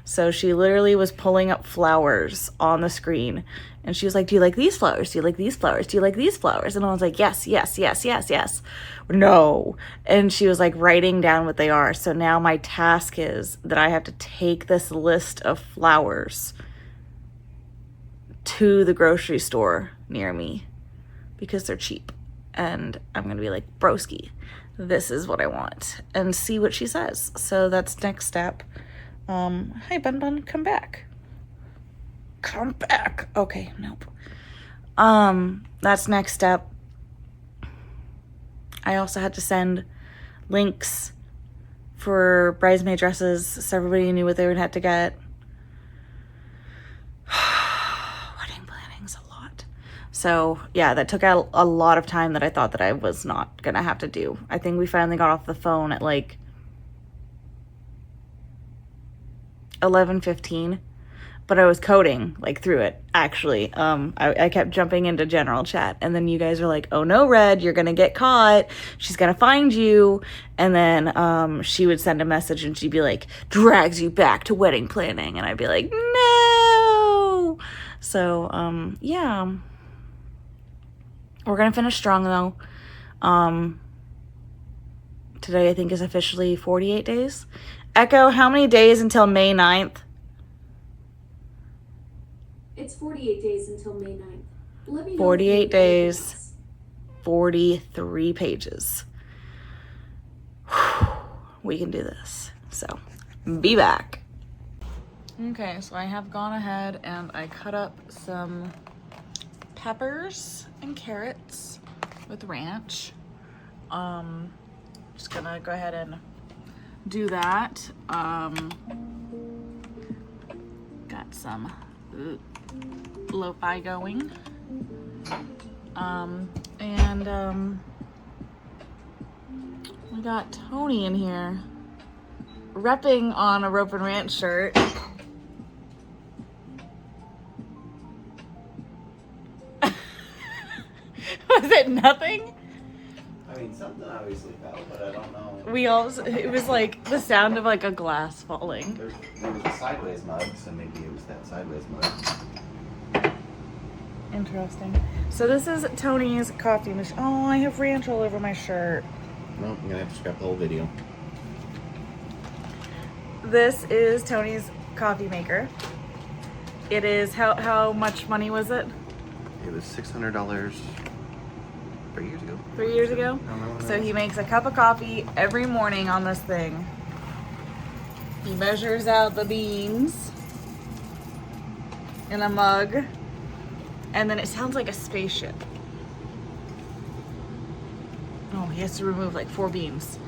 S2: So she literally was pulling up flowers on the screen, and she was like, do you like these flowers? Do you like these flowers? Do you like these flowers? And I was like, yes, yes, yes, yes, yes. No. And she was writing down what they are. So now my task is that I have to take this list of flowers to the grocery store near me because they're cheap. And I'm going to be like, broski, this is what I want, and see what she says. So that's next step. Hi, Bun Bun, come back. Come back. Okay, nope. That's next step. I also had to send links for bridesmaid dresses so everybody knew what they would have to get. Wedding planning's a lot. So yeah, that took out a lot of time that I thought that I was not gonna have to do. I think we finally got off the phone at 11:15, but I was coding through it actually. I kept jumping into general chat, and then you guys were like, oh no, Red, you're gonna get caught, she's gonna find you. And then she would send a message and she'd be like, drags you back to wedding planning, and I'd be like, no. So yeah, we're gonna finish strong though. Today I think is officially 48 days. Echo, how many days until May 9th?
S6: It's 48 days until May 9th. Let me know
S2: 48 days, 43 pages. We can do this. So, be back. Okay, so I have gone ahead and I cut up some peppers and carrots with ranch. Just gonna go ahead and do that. Got some lo-fi going. We got Tony in here repping on a Ropin Ranch shirt. Was it nothing?
S4: I mean, something obviously fell, but I don't know.
S2: It was the sound of a glass falling.
S4: There was a sideways mug, so maybe it was that sideways mug.
S2: Interesting. So this is Tony's coffee machine. Oh, I have ranch all over my shirt.
S4: Well, I'm gonna have to scrap the whole video.
S2: This is Tony's coffee maker. It is, how much money was it?
S7: It was $600 3 years ago.
S2: 3 years ago?
S7: I don't know when
S2: So
S7: that
S2: he
S7: was.
S2: makes a cup of coffee every morning on this thing. He measures out the beans in a mug, and then it sounds like a spaceship. Oh, he has to remove like 4 beans.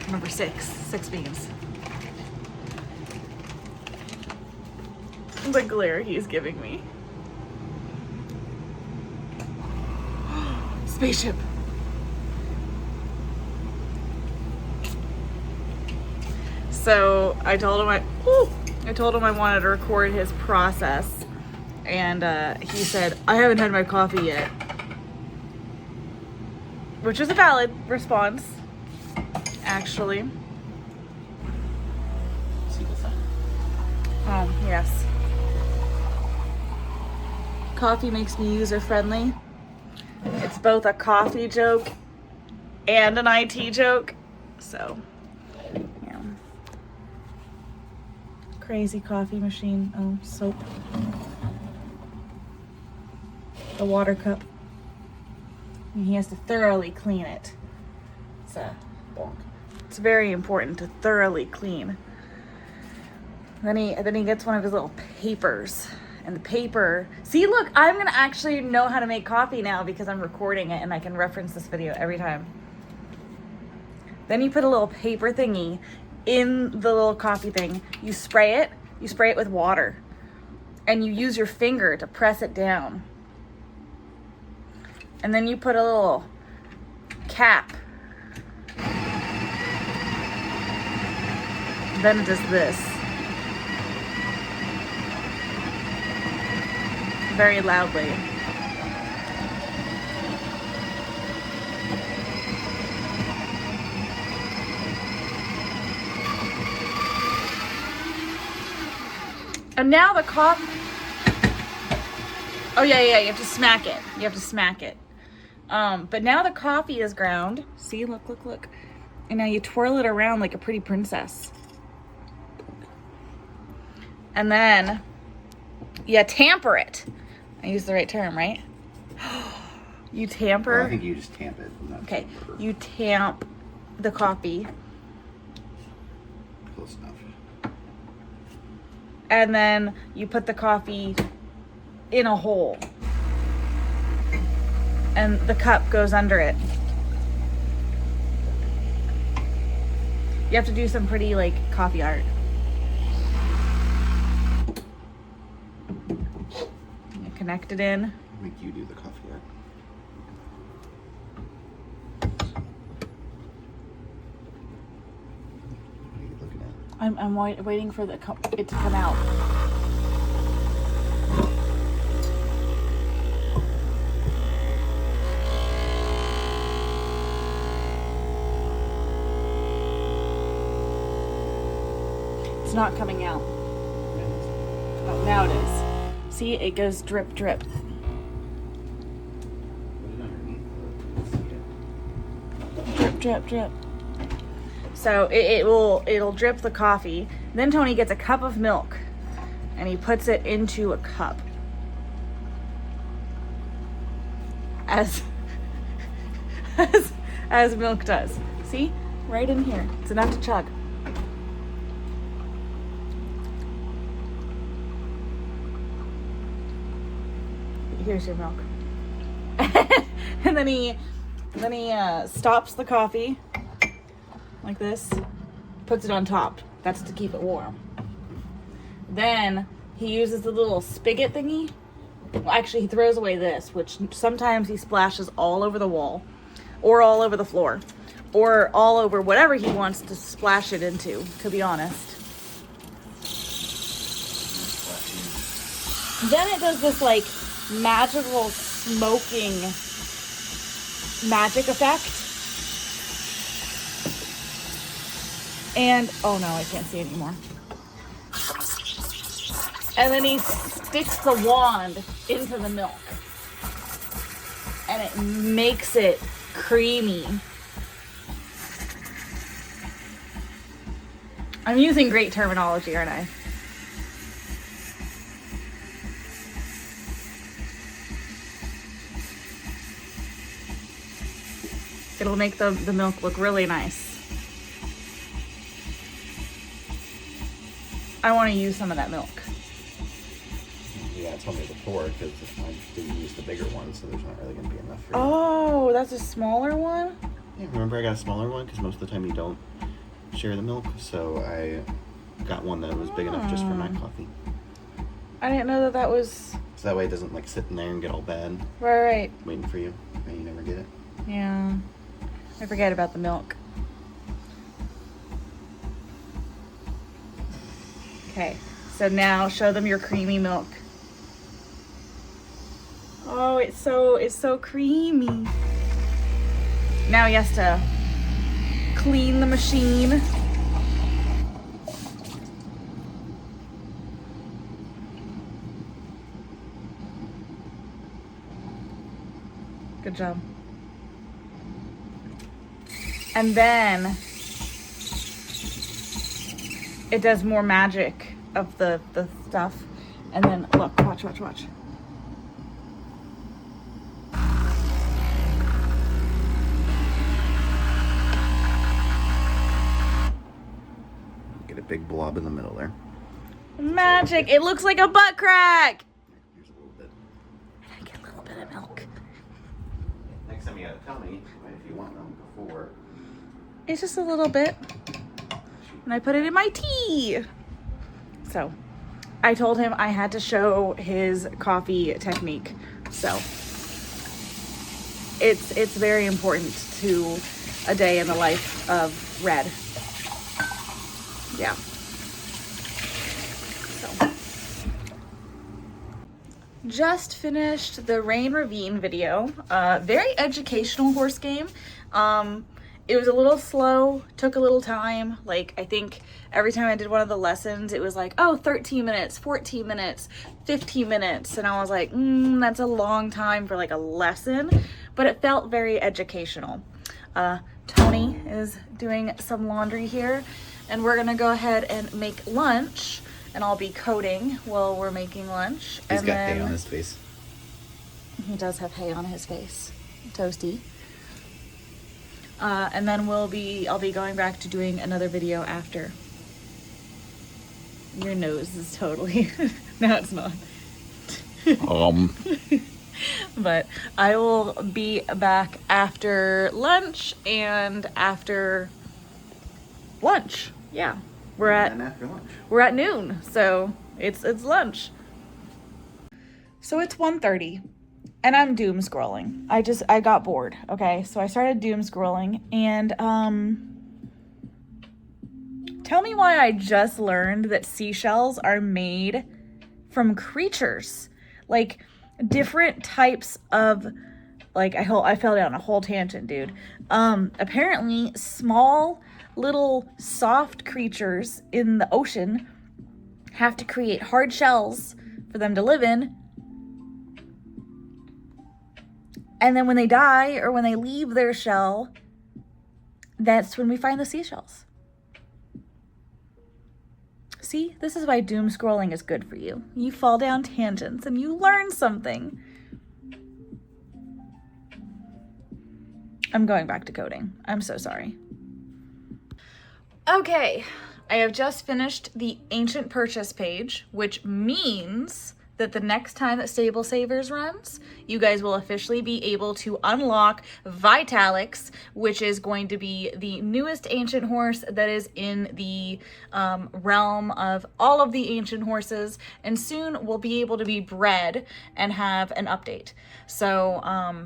S2: Number 6 beans. The glare he's giving me. Spaceship. So I told him I wanted to record his process, and he said, I haven't had my coffee yet. Which is a valid response, actually. Oh, yes. Coffee makes me user-friendly. It's both a coffee joke and an IT joke. So, yeah. Crazy coffee machine. Oh, soap. The water cup. And he has to thoroughly clean it. It's very important to thoroughly clean. Then he gets one of his little papers. And the paper, see, look, I'm gonna actually know how to make coffee now because I'm recording it and I can reference this video every time. Then you put a little paper thingy in the little coffee thing. You spray it with water, and you use your finger to press it down. And then you put a little cap. Then it does this. Very loudly. And now the coffee. Oh yeah, you have to smack it. But now the coffee is ground. See, look. And now you twirl it around like a pretty princess. And then you tamper it. I used the right term, right? You tamper.
S7: Well, I think you just tamp it. Not
S2: Okay,
S7: tamper.
S2: you tamp the coffee.
S7: Close enough.
S2: And then you put the coffee in a hole. And the cup goes under it. You have to do some pretty, like, coffee art. You connect it in.
S7: Make you do the coffee art. What are you looking at?
S2: I'm waiting for it to come out. It's not coming out. Oh, now it is. See, it goes drip, drip.
S7: Put it underneath. Let's see it.
S2: Drip, drip, drip. So it'll drip the coffee. Then Tony gets a cup of milk and he puts it into a cup. As milk does. See? Right in here. It's enough to chug. Here's your milk. And then he stops the coffee like this, puts it on top. That's to keep it warm. Then he uses the little spigot thingy. Well, actually, he throws away this, which sometimes he splashes all over the wall, or all over the floor, or all over whatever he wants to splash it into, to be honest. Then it does this, like, magical smoking magic effect. And, oh no, I can't see anymore. And then he sticks the wand into the milk. And it makes it creamy. I'm using great terminology, aren't I?
S3: It'll make the milk look really nice. I want to use some of that milk.
S7: Yeah, told me before because I didn't use the bigger one, so there's not really going to be enough for you.
S3: Oh, that's a smaller one?
S7: Yeah, remember I got a smaller one because most of the time you don't share the milk, so I got one that was big enough just for my coffee.
S3: I didn't know that was...
S7: So that way it doesn't like sit in there and get all bad.
S3: Right.
S7: Waiting for you, and you never get it.
S3: Yeah. I forget about the milk. Okay, so now show them your creamy milk. Oh, it's so creamy. Now he has to clean the machine. Good job. And then it does more magic of the stuff. And then look, watch.
S7: Get a big blob in the middle there.
S3: Magic! It looks like a butt crack!
S7: Here's a little bit.
S3: And I get a little bit of milk.
S7: Next time you gotta tell me if you want them before.
S3: It's just a little bit. And I put it in my tea. So I told him I had to show his coffee technique. So it's very important to a day in the life of Red. Yeah. So just finished the Rain Ravine video. Very educational horse game. It was a little slow, took a little time. Like, I think every time I did one of the lessons, it was like, oh, 13 minutes, 14 minutes, 15 minutes. And I was like, that's a long time for like a lesson, but it felt very educational. Tony is doing some laundry here, and we're gonna go ahead and make lunch, and I'll be coding while we're making lunch.
S7: He's got hay on his face.
S3: He does have hay on his face. Toasty. And then I'll be going back to doing another video after. Your nose is totally, no, it's not. But I will be back after lunch and after lunch. Yeah,
S7: And after lunch.
S3: we're at noon, so it's lunch. So it's 1:30. And I'm doom scrolling. I got bored. Okay, so I started doom scrolling, and tell me why I just learned that seashells are made from creatures, like different types of, like I fell down a whole tangent, dude. Apparently small little soft creatures in the ocean have to create hard shells for them to live in. And then when they die or when they leave their shell, that's when we find the seashells. See, this is why doom scrolling is good for you. You fall down tangents and you learn something. I'm going back to coding. I'm so sorry. Okay, I have just finished the ancient purchase page, which means that the next time that Stable Savers runs, you guys will officially be able to unlock Vitalix, which is going to be the newest ancient horse that is in the realm of all of the ancient horses, and soon will be able to be bred and have an update. So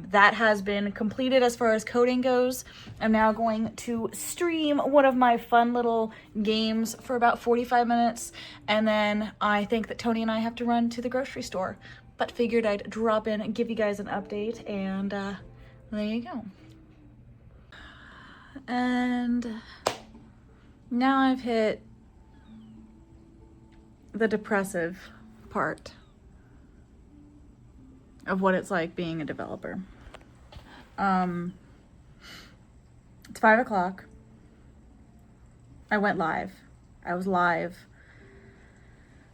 S3: that has been completed as far as coding goes. I'm now going to stream one of my fun little games for about 45 minutes, and then I think that Tony and I have to run to the grocery store, but figured I'd drop in and give you guys an update, and there you go. And now I've hit the depressive part of what it's like being a developer. It's 5 o'clock. I went live. I was live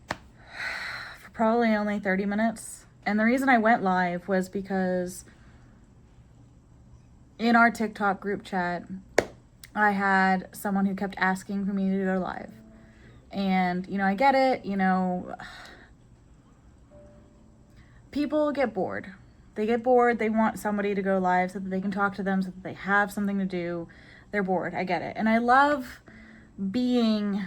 S3: for probably only 30 minutes. And the reason I went live was because in our TikTok group chat, I had someone who kept asking for me to go live. And, I get it, people get bored. They get bored. They want somebody to go live so that they can talk to them, so that they have something to do. They're bored. I get it. And I love being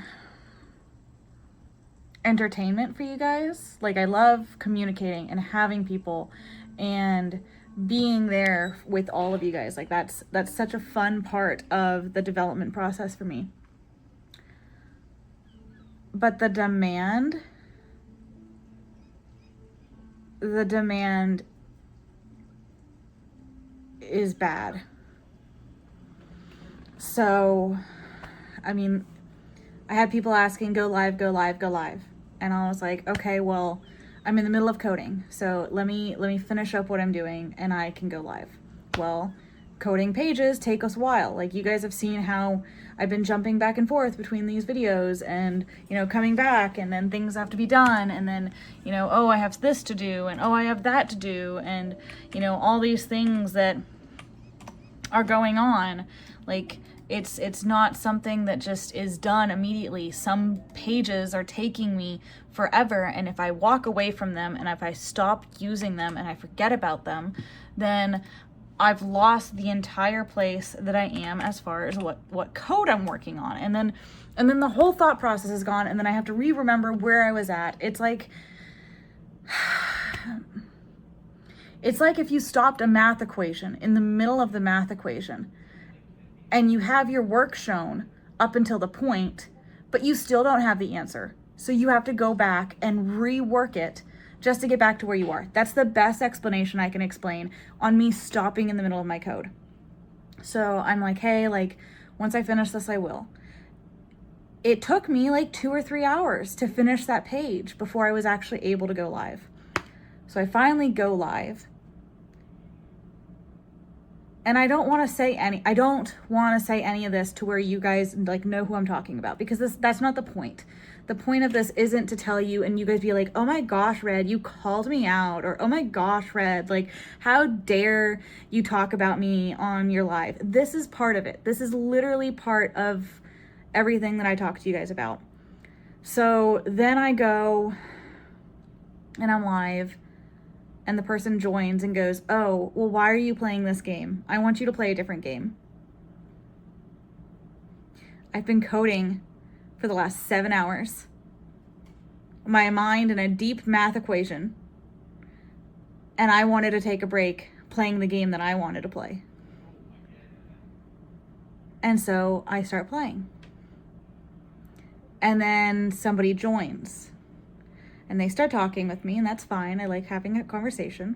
S3: entertainment for you guys. Like, I love communicating and having people and being there with all of you guys. Like, that's such a fun part of the development process for me. But the demand is bad. So, I mean, I had people asking, go live, go live, go live. And I was like, okay, well, I'm in the middle of coding. So let me finish up what I'm doing and I can go live. Well, coding pages take us a while. Like, you guys have seen how I've been jumping back and forth between these videos and, coming back, and then things have to be done, and then, oh, I have this to do, and oh, I have that to do, and, all these things that are going on. Like, it's not something that just is done immediately. Some pages are taking me forever, and if I walk away from them and if I stop using them and I forget about them, then I've lost the entire place that I am as far as what code I'm working on. And then the whole thought process is gone, and then I have to remember where I was at. It's like if you stopped a math equation in the middle of the math equation and you have your work shown up until the point, but you still don't have the answer. So you have to go back and rework it just to get back to where you are. That's the best explanation I can explain on me stopping in the middle of my code. So I'm like, hey, once I finish this, I will. It took me 2 or 3 hours to finish that page before I was actually able to go live. So I finally go live. And I don't want to say any of this to where you guys know who I'm talking about, because that's not the point. The point of this isn't to tell you and you guys be like, oh my gosh, Red, you called me out, or oh my gosh, Red, how dare you talk about me on your live. This is part of it. This is literally part of everything that I talk to you guys about. So then I go and I'm live, and the person joins and goes, oh, well, why are you playing this game? I want you to play a different game. I've been coding for the last 7 hours. My mind in a deep math equation. And I wanted to take a break playing the game that I wanted to play. And so I start playing. And then somebody joins. And they start talking with me, and that's fine. I like having a conversation.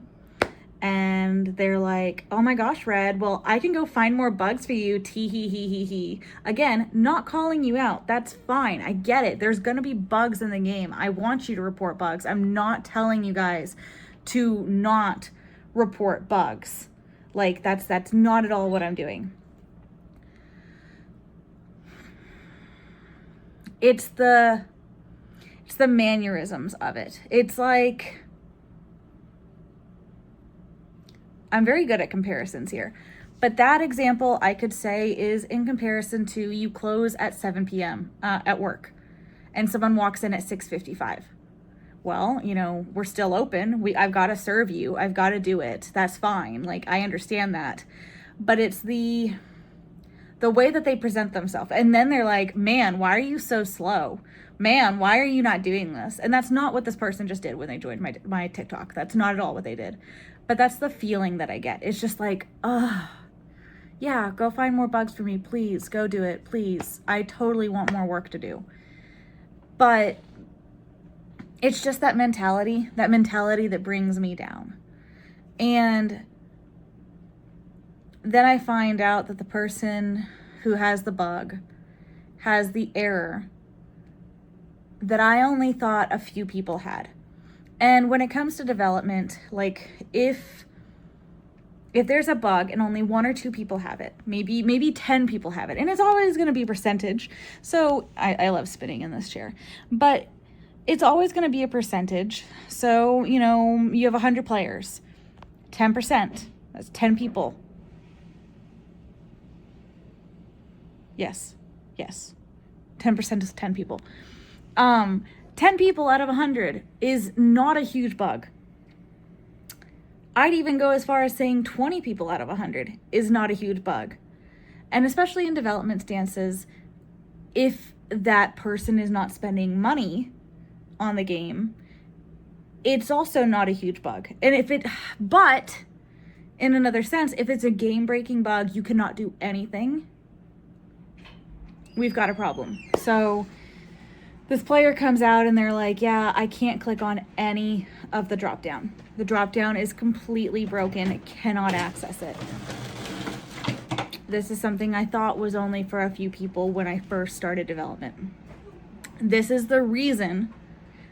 S3: And they're like, oh my gosh, Red, well, I can go find more bugs for you, tee hee hee hee hee. Again, not calling you out. That's fine. I get it. There's going to be bugs in the game. I want you to report bugs. I'm not telling you guys to not report bugs. That's not at all what I'm doing. It's the mannerisms of it. It's like, I'm very good at comparisons here, but that example I could say is in comparison to you close at 7 p.m. At work and someone walks in at 6:55. Well, we're still open. I've got to serve you. I've got to do it. That's fine. I understand that, but it's the way that they present themselves. And then they're like, man, why are you so slow? Man, why are you not doing this? And that's not what this person just did when they joined my TikTok. That's not at all what they did. But that's the feeling that I get. It's just like, yeah, go find more bugs for me. Please, go do it. Please. I totally want more work to do. But it's just that mentality that brings me down. And then I find out that the person who has the bug has the error that I only thought a few people had. And when it comes to development, if there's a bug and only 1 or 2 people have it, maybe 10 people have it, and it's always going to be a percentage. So I love spinning in this chair, but it's always going to be a percentage. So, you have 100 players, 10%, that's 10 people. Yes. 10% is 10 people. 10 people out of 100 is not a huge bug. I'd even go as far as saying 20 people out of 100 is not a huge bug. And especially in development stances, if that person is not spending money on the game, it's also not a huge bug. But in another sense, if it's a game-breaking bug, you cannot do anything, we've got a problem. So this player comes out and they're like, yeah, I can't click on any of the drop down. The drop down is completely broken. I cannot access it. This is something I thought was only for a few people when I first started development. This is the reason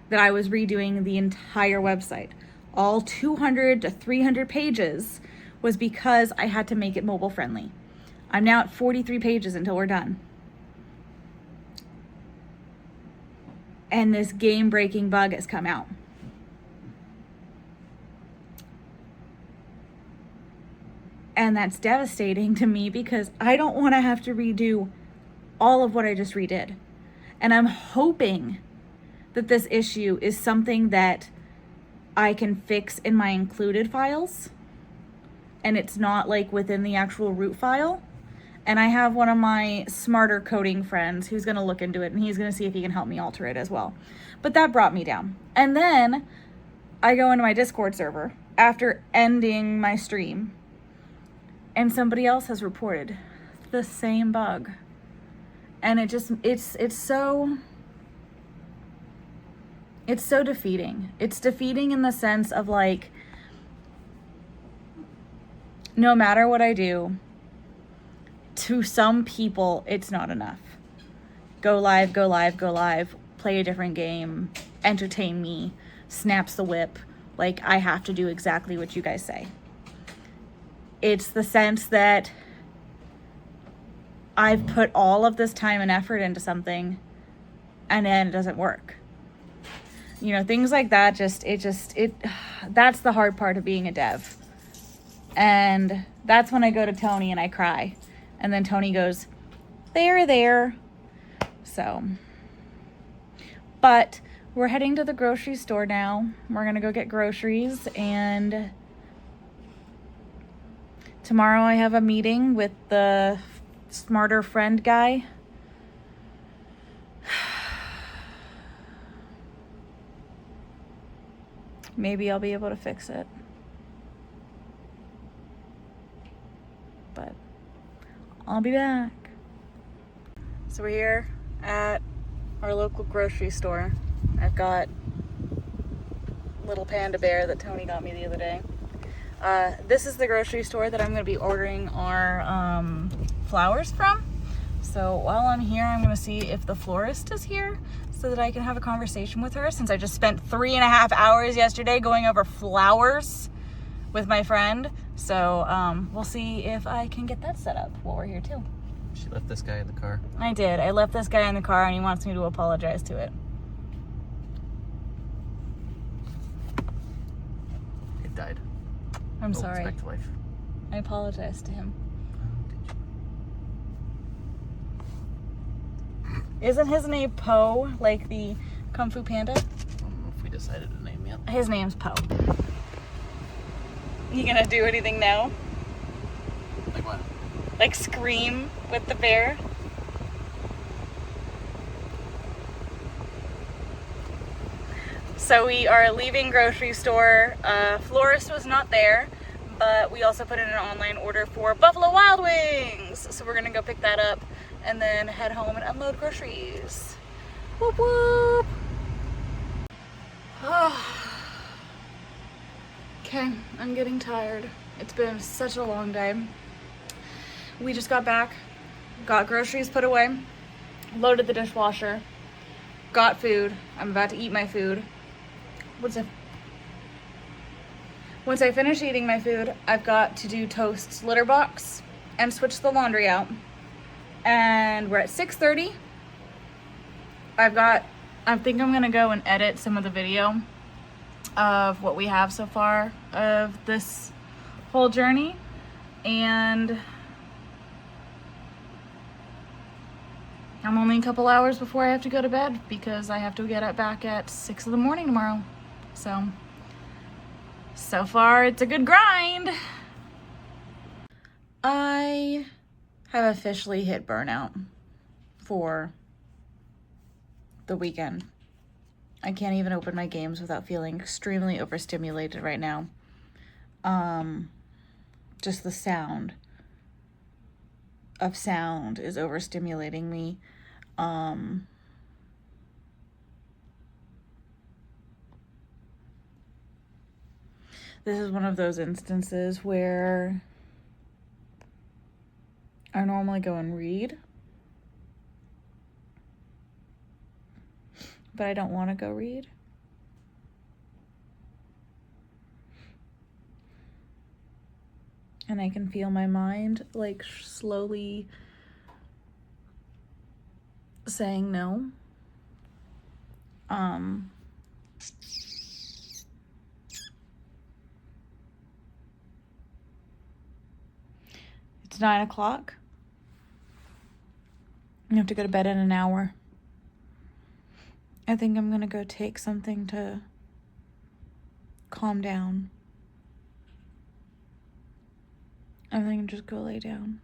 S3: that I was redoing the entire website. All 200 to 300 pages was because I had to make it mobile friendly. I'm now at 43 pages until we're done. And this game-breaking bug has come out. And that's devastating to me because I don't want to have to redo all of what I just redid. And I'm hoping that this issue is something that I can fix in my included files and it's not like within the actual root file. And I have one of my smarter coding friends who's going to look into it and he's going to see if he can help me alter it as well. But that brought me down. And then I go into my Discord server after ending my stream and somebody else has reported the same bug. And it's so defeating. It's defeating in the sense of like, no matter what I do, to some people, it's not enough. Go live, play a different game, entertain me, snaps the whip. Like, I have to do exactly what you guys say. It's the sense that I've put all of this time and effort into something and then it doesn't work. You know, things like that, that's the hard part of being a dev. And that's when I go to Tony and I cry. And then Tony goes, there. So, but we're heading to the grocery store now. We're going to go get groceries. And tomorrow I have a meeting with the smarter friend guy. Maybe I'll be able to fix it. But I'll be back. So we're here at our local grocery store. I've got little panda bear that Tony got me the other day. This is the grocery store that I'm going to be ordering our flowers from. So while I'm here, I'm going to see if the florist is here so that I can have a conversation with her, since I just spent 3.5 hours yesterday going over flowers with my friend. So we'll see if I can get that set up while we're here too.
S4: She left this guy in the car.
S3: I did. I left this guy in the car and he wants me to apologize to it.
S4: It died.
S3: I'm sorry.
S4: It's back to life.
S3: I apologize to him. Isn't his name Po, like the Kung Fu Panda?
S4: I don't know if we decided a name yet.
S3: His name's Po. You gonna do anything now?
S4: Like what?
S3: Like scream with the bear? So we are leaving grocery store. Florist was not there, but we also put in an online order for Buffalo Wild Wings. So we're gonna go pick that up and then head home and unload groceries. Whoop whoop. Okay, I'm getting tired. It's been such a long day. We just got back, got groceries put away, loaded the dishwasher, got food. I'm about to eat my food. Once I finish eating my food, I've got to do Toast's litter box and switch the laundry out. And we're at 6:30. I think I'm gonna go and edit some of the video of what we have so far of this whole journey. And I'm only a couple hours before I have to go to bed because I have to get up back at 6 in the morning tomorrow. So far it's a good grind. I have officially hit burnout for the weekend. I can't even open my games without feeling extremely overstimulated right now. Just the sound of sound is overstimulating me. This is one of those instances where I normally go and read, but I don't want to go read. And I can feel my mind like slowly saying no. It's 9 o'clock. I have to go to bed in an hour. I think I'm gonna go take something to calm down. I think I'm just go lay down.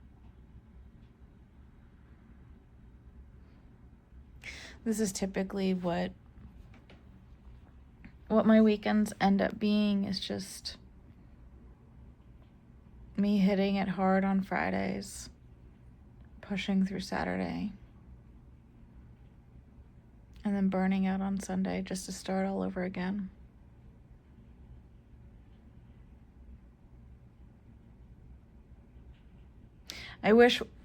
S3: This is typically what my weekends end up being, is just me hitting it hard on Fridays, pushing through Saturday, and then burning out on Sunday just to start all over again.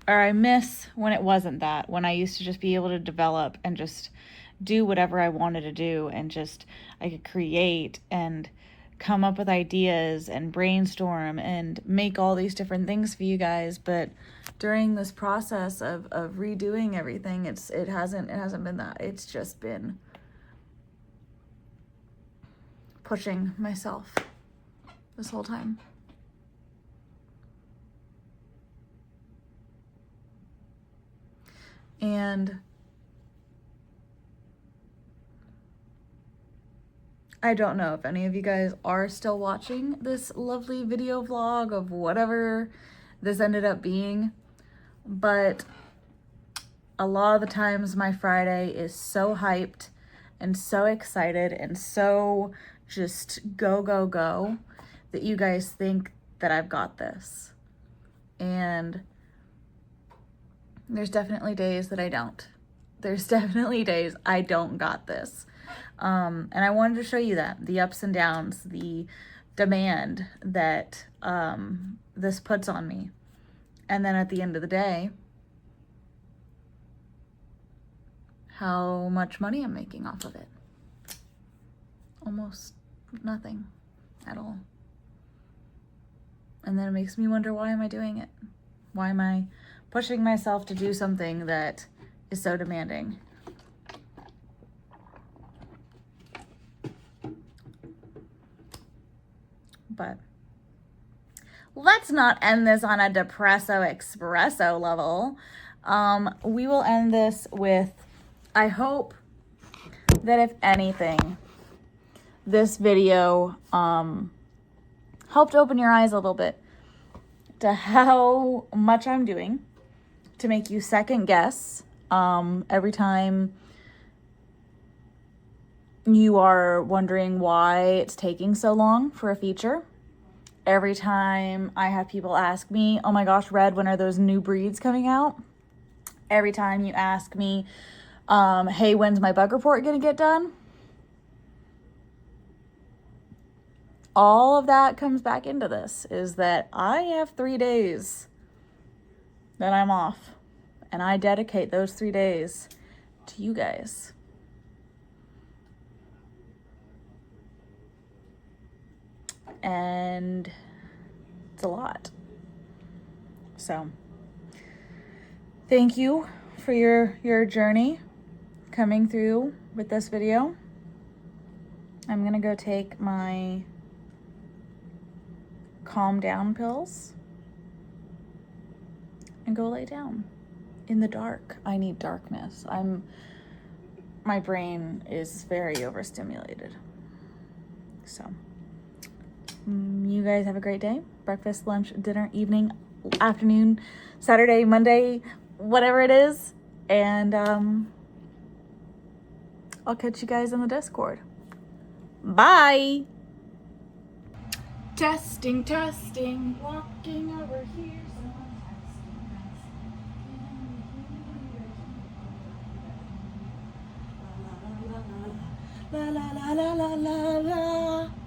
S3: I miss when it wasn't that, when I used to just be able to develop and just do whatever I wanted to do, and just I could create and come up with ideas and brainstorm and make all these different things for you guys. But during this process of redoing everything, it hasn't been that. It's just been pushing myself this whole time. And I don't know if any of you guys are still watching this lovely video vlog of whatever this ended up being, but a lot of the times my Friday is so hyped and so excited and so just go, go, go that you guys think that I've got this. And there's definitely days that I don't. There's definitely days I don't got this. And I wanted to show you that, the ups and downs, the demand that this puts on me. And then at the end of the day, how much money I'm making off of it. Almost nothing at all. And then it makes me wonder, why am I doing it? Why am I pushing myself to do something that is so demanding? But let's not end this on a depresso espresso level. We will end this with, I hope that if anything, this video helped open your eyes a little bit to how much I'm doing, to make you second guess every time you are wondering why it's taking so long for a feature. Every time I have people ask me, oh my gosh, Red, when are those new breeds coming out? Every time you ask me, hey, when's my bug report gonna get done? All of that comes back into this, is that I have 3 days that I'm off, and I dedicate those 3 days to you guys. And it's a lot. So thank you for your journey coming through with this video. I'm gonna go take my calm down pills and go lay down.
S1: in the dark. I need darkness. My brain is very overstimulated. So, you guys have a great day. Breakfast, lunch, dinner, evening, afternoon, Saturday, Monday, whatever it is. And I'll catch you guys on the Discord. Bye.
S3: Testing, testing, walking over here. La la la la la la la.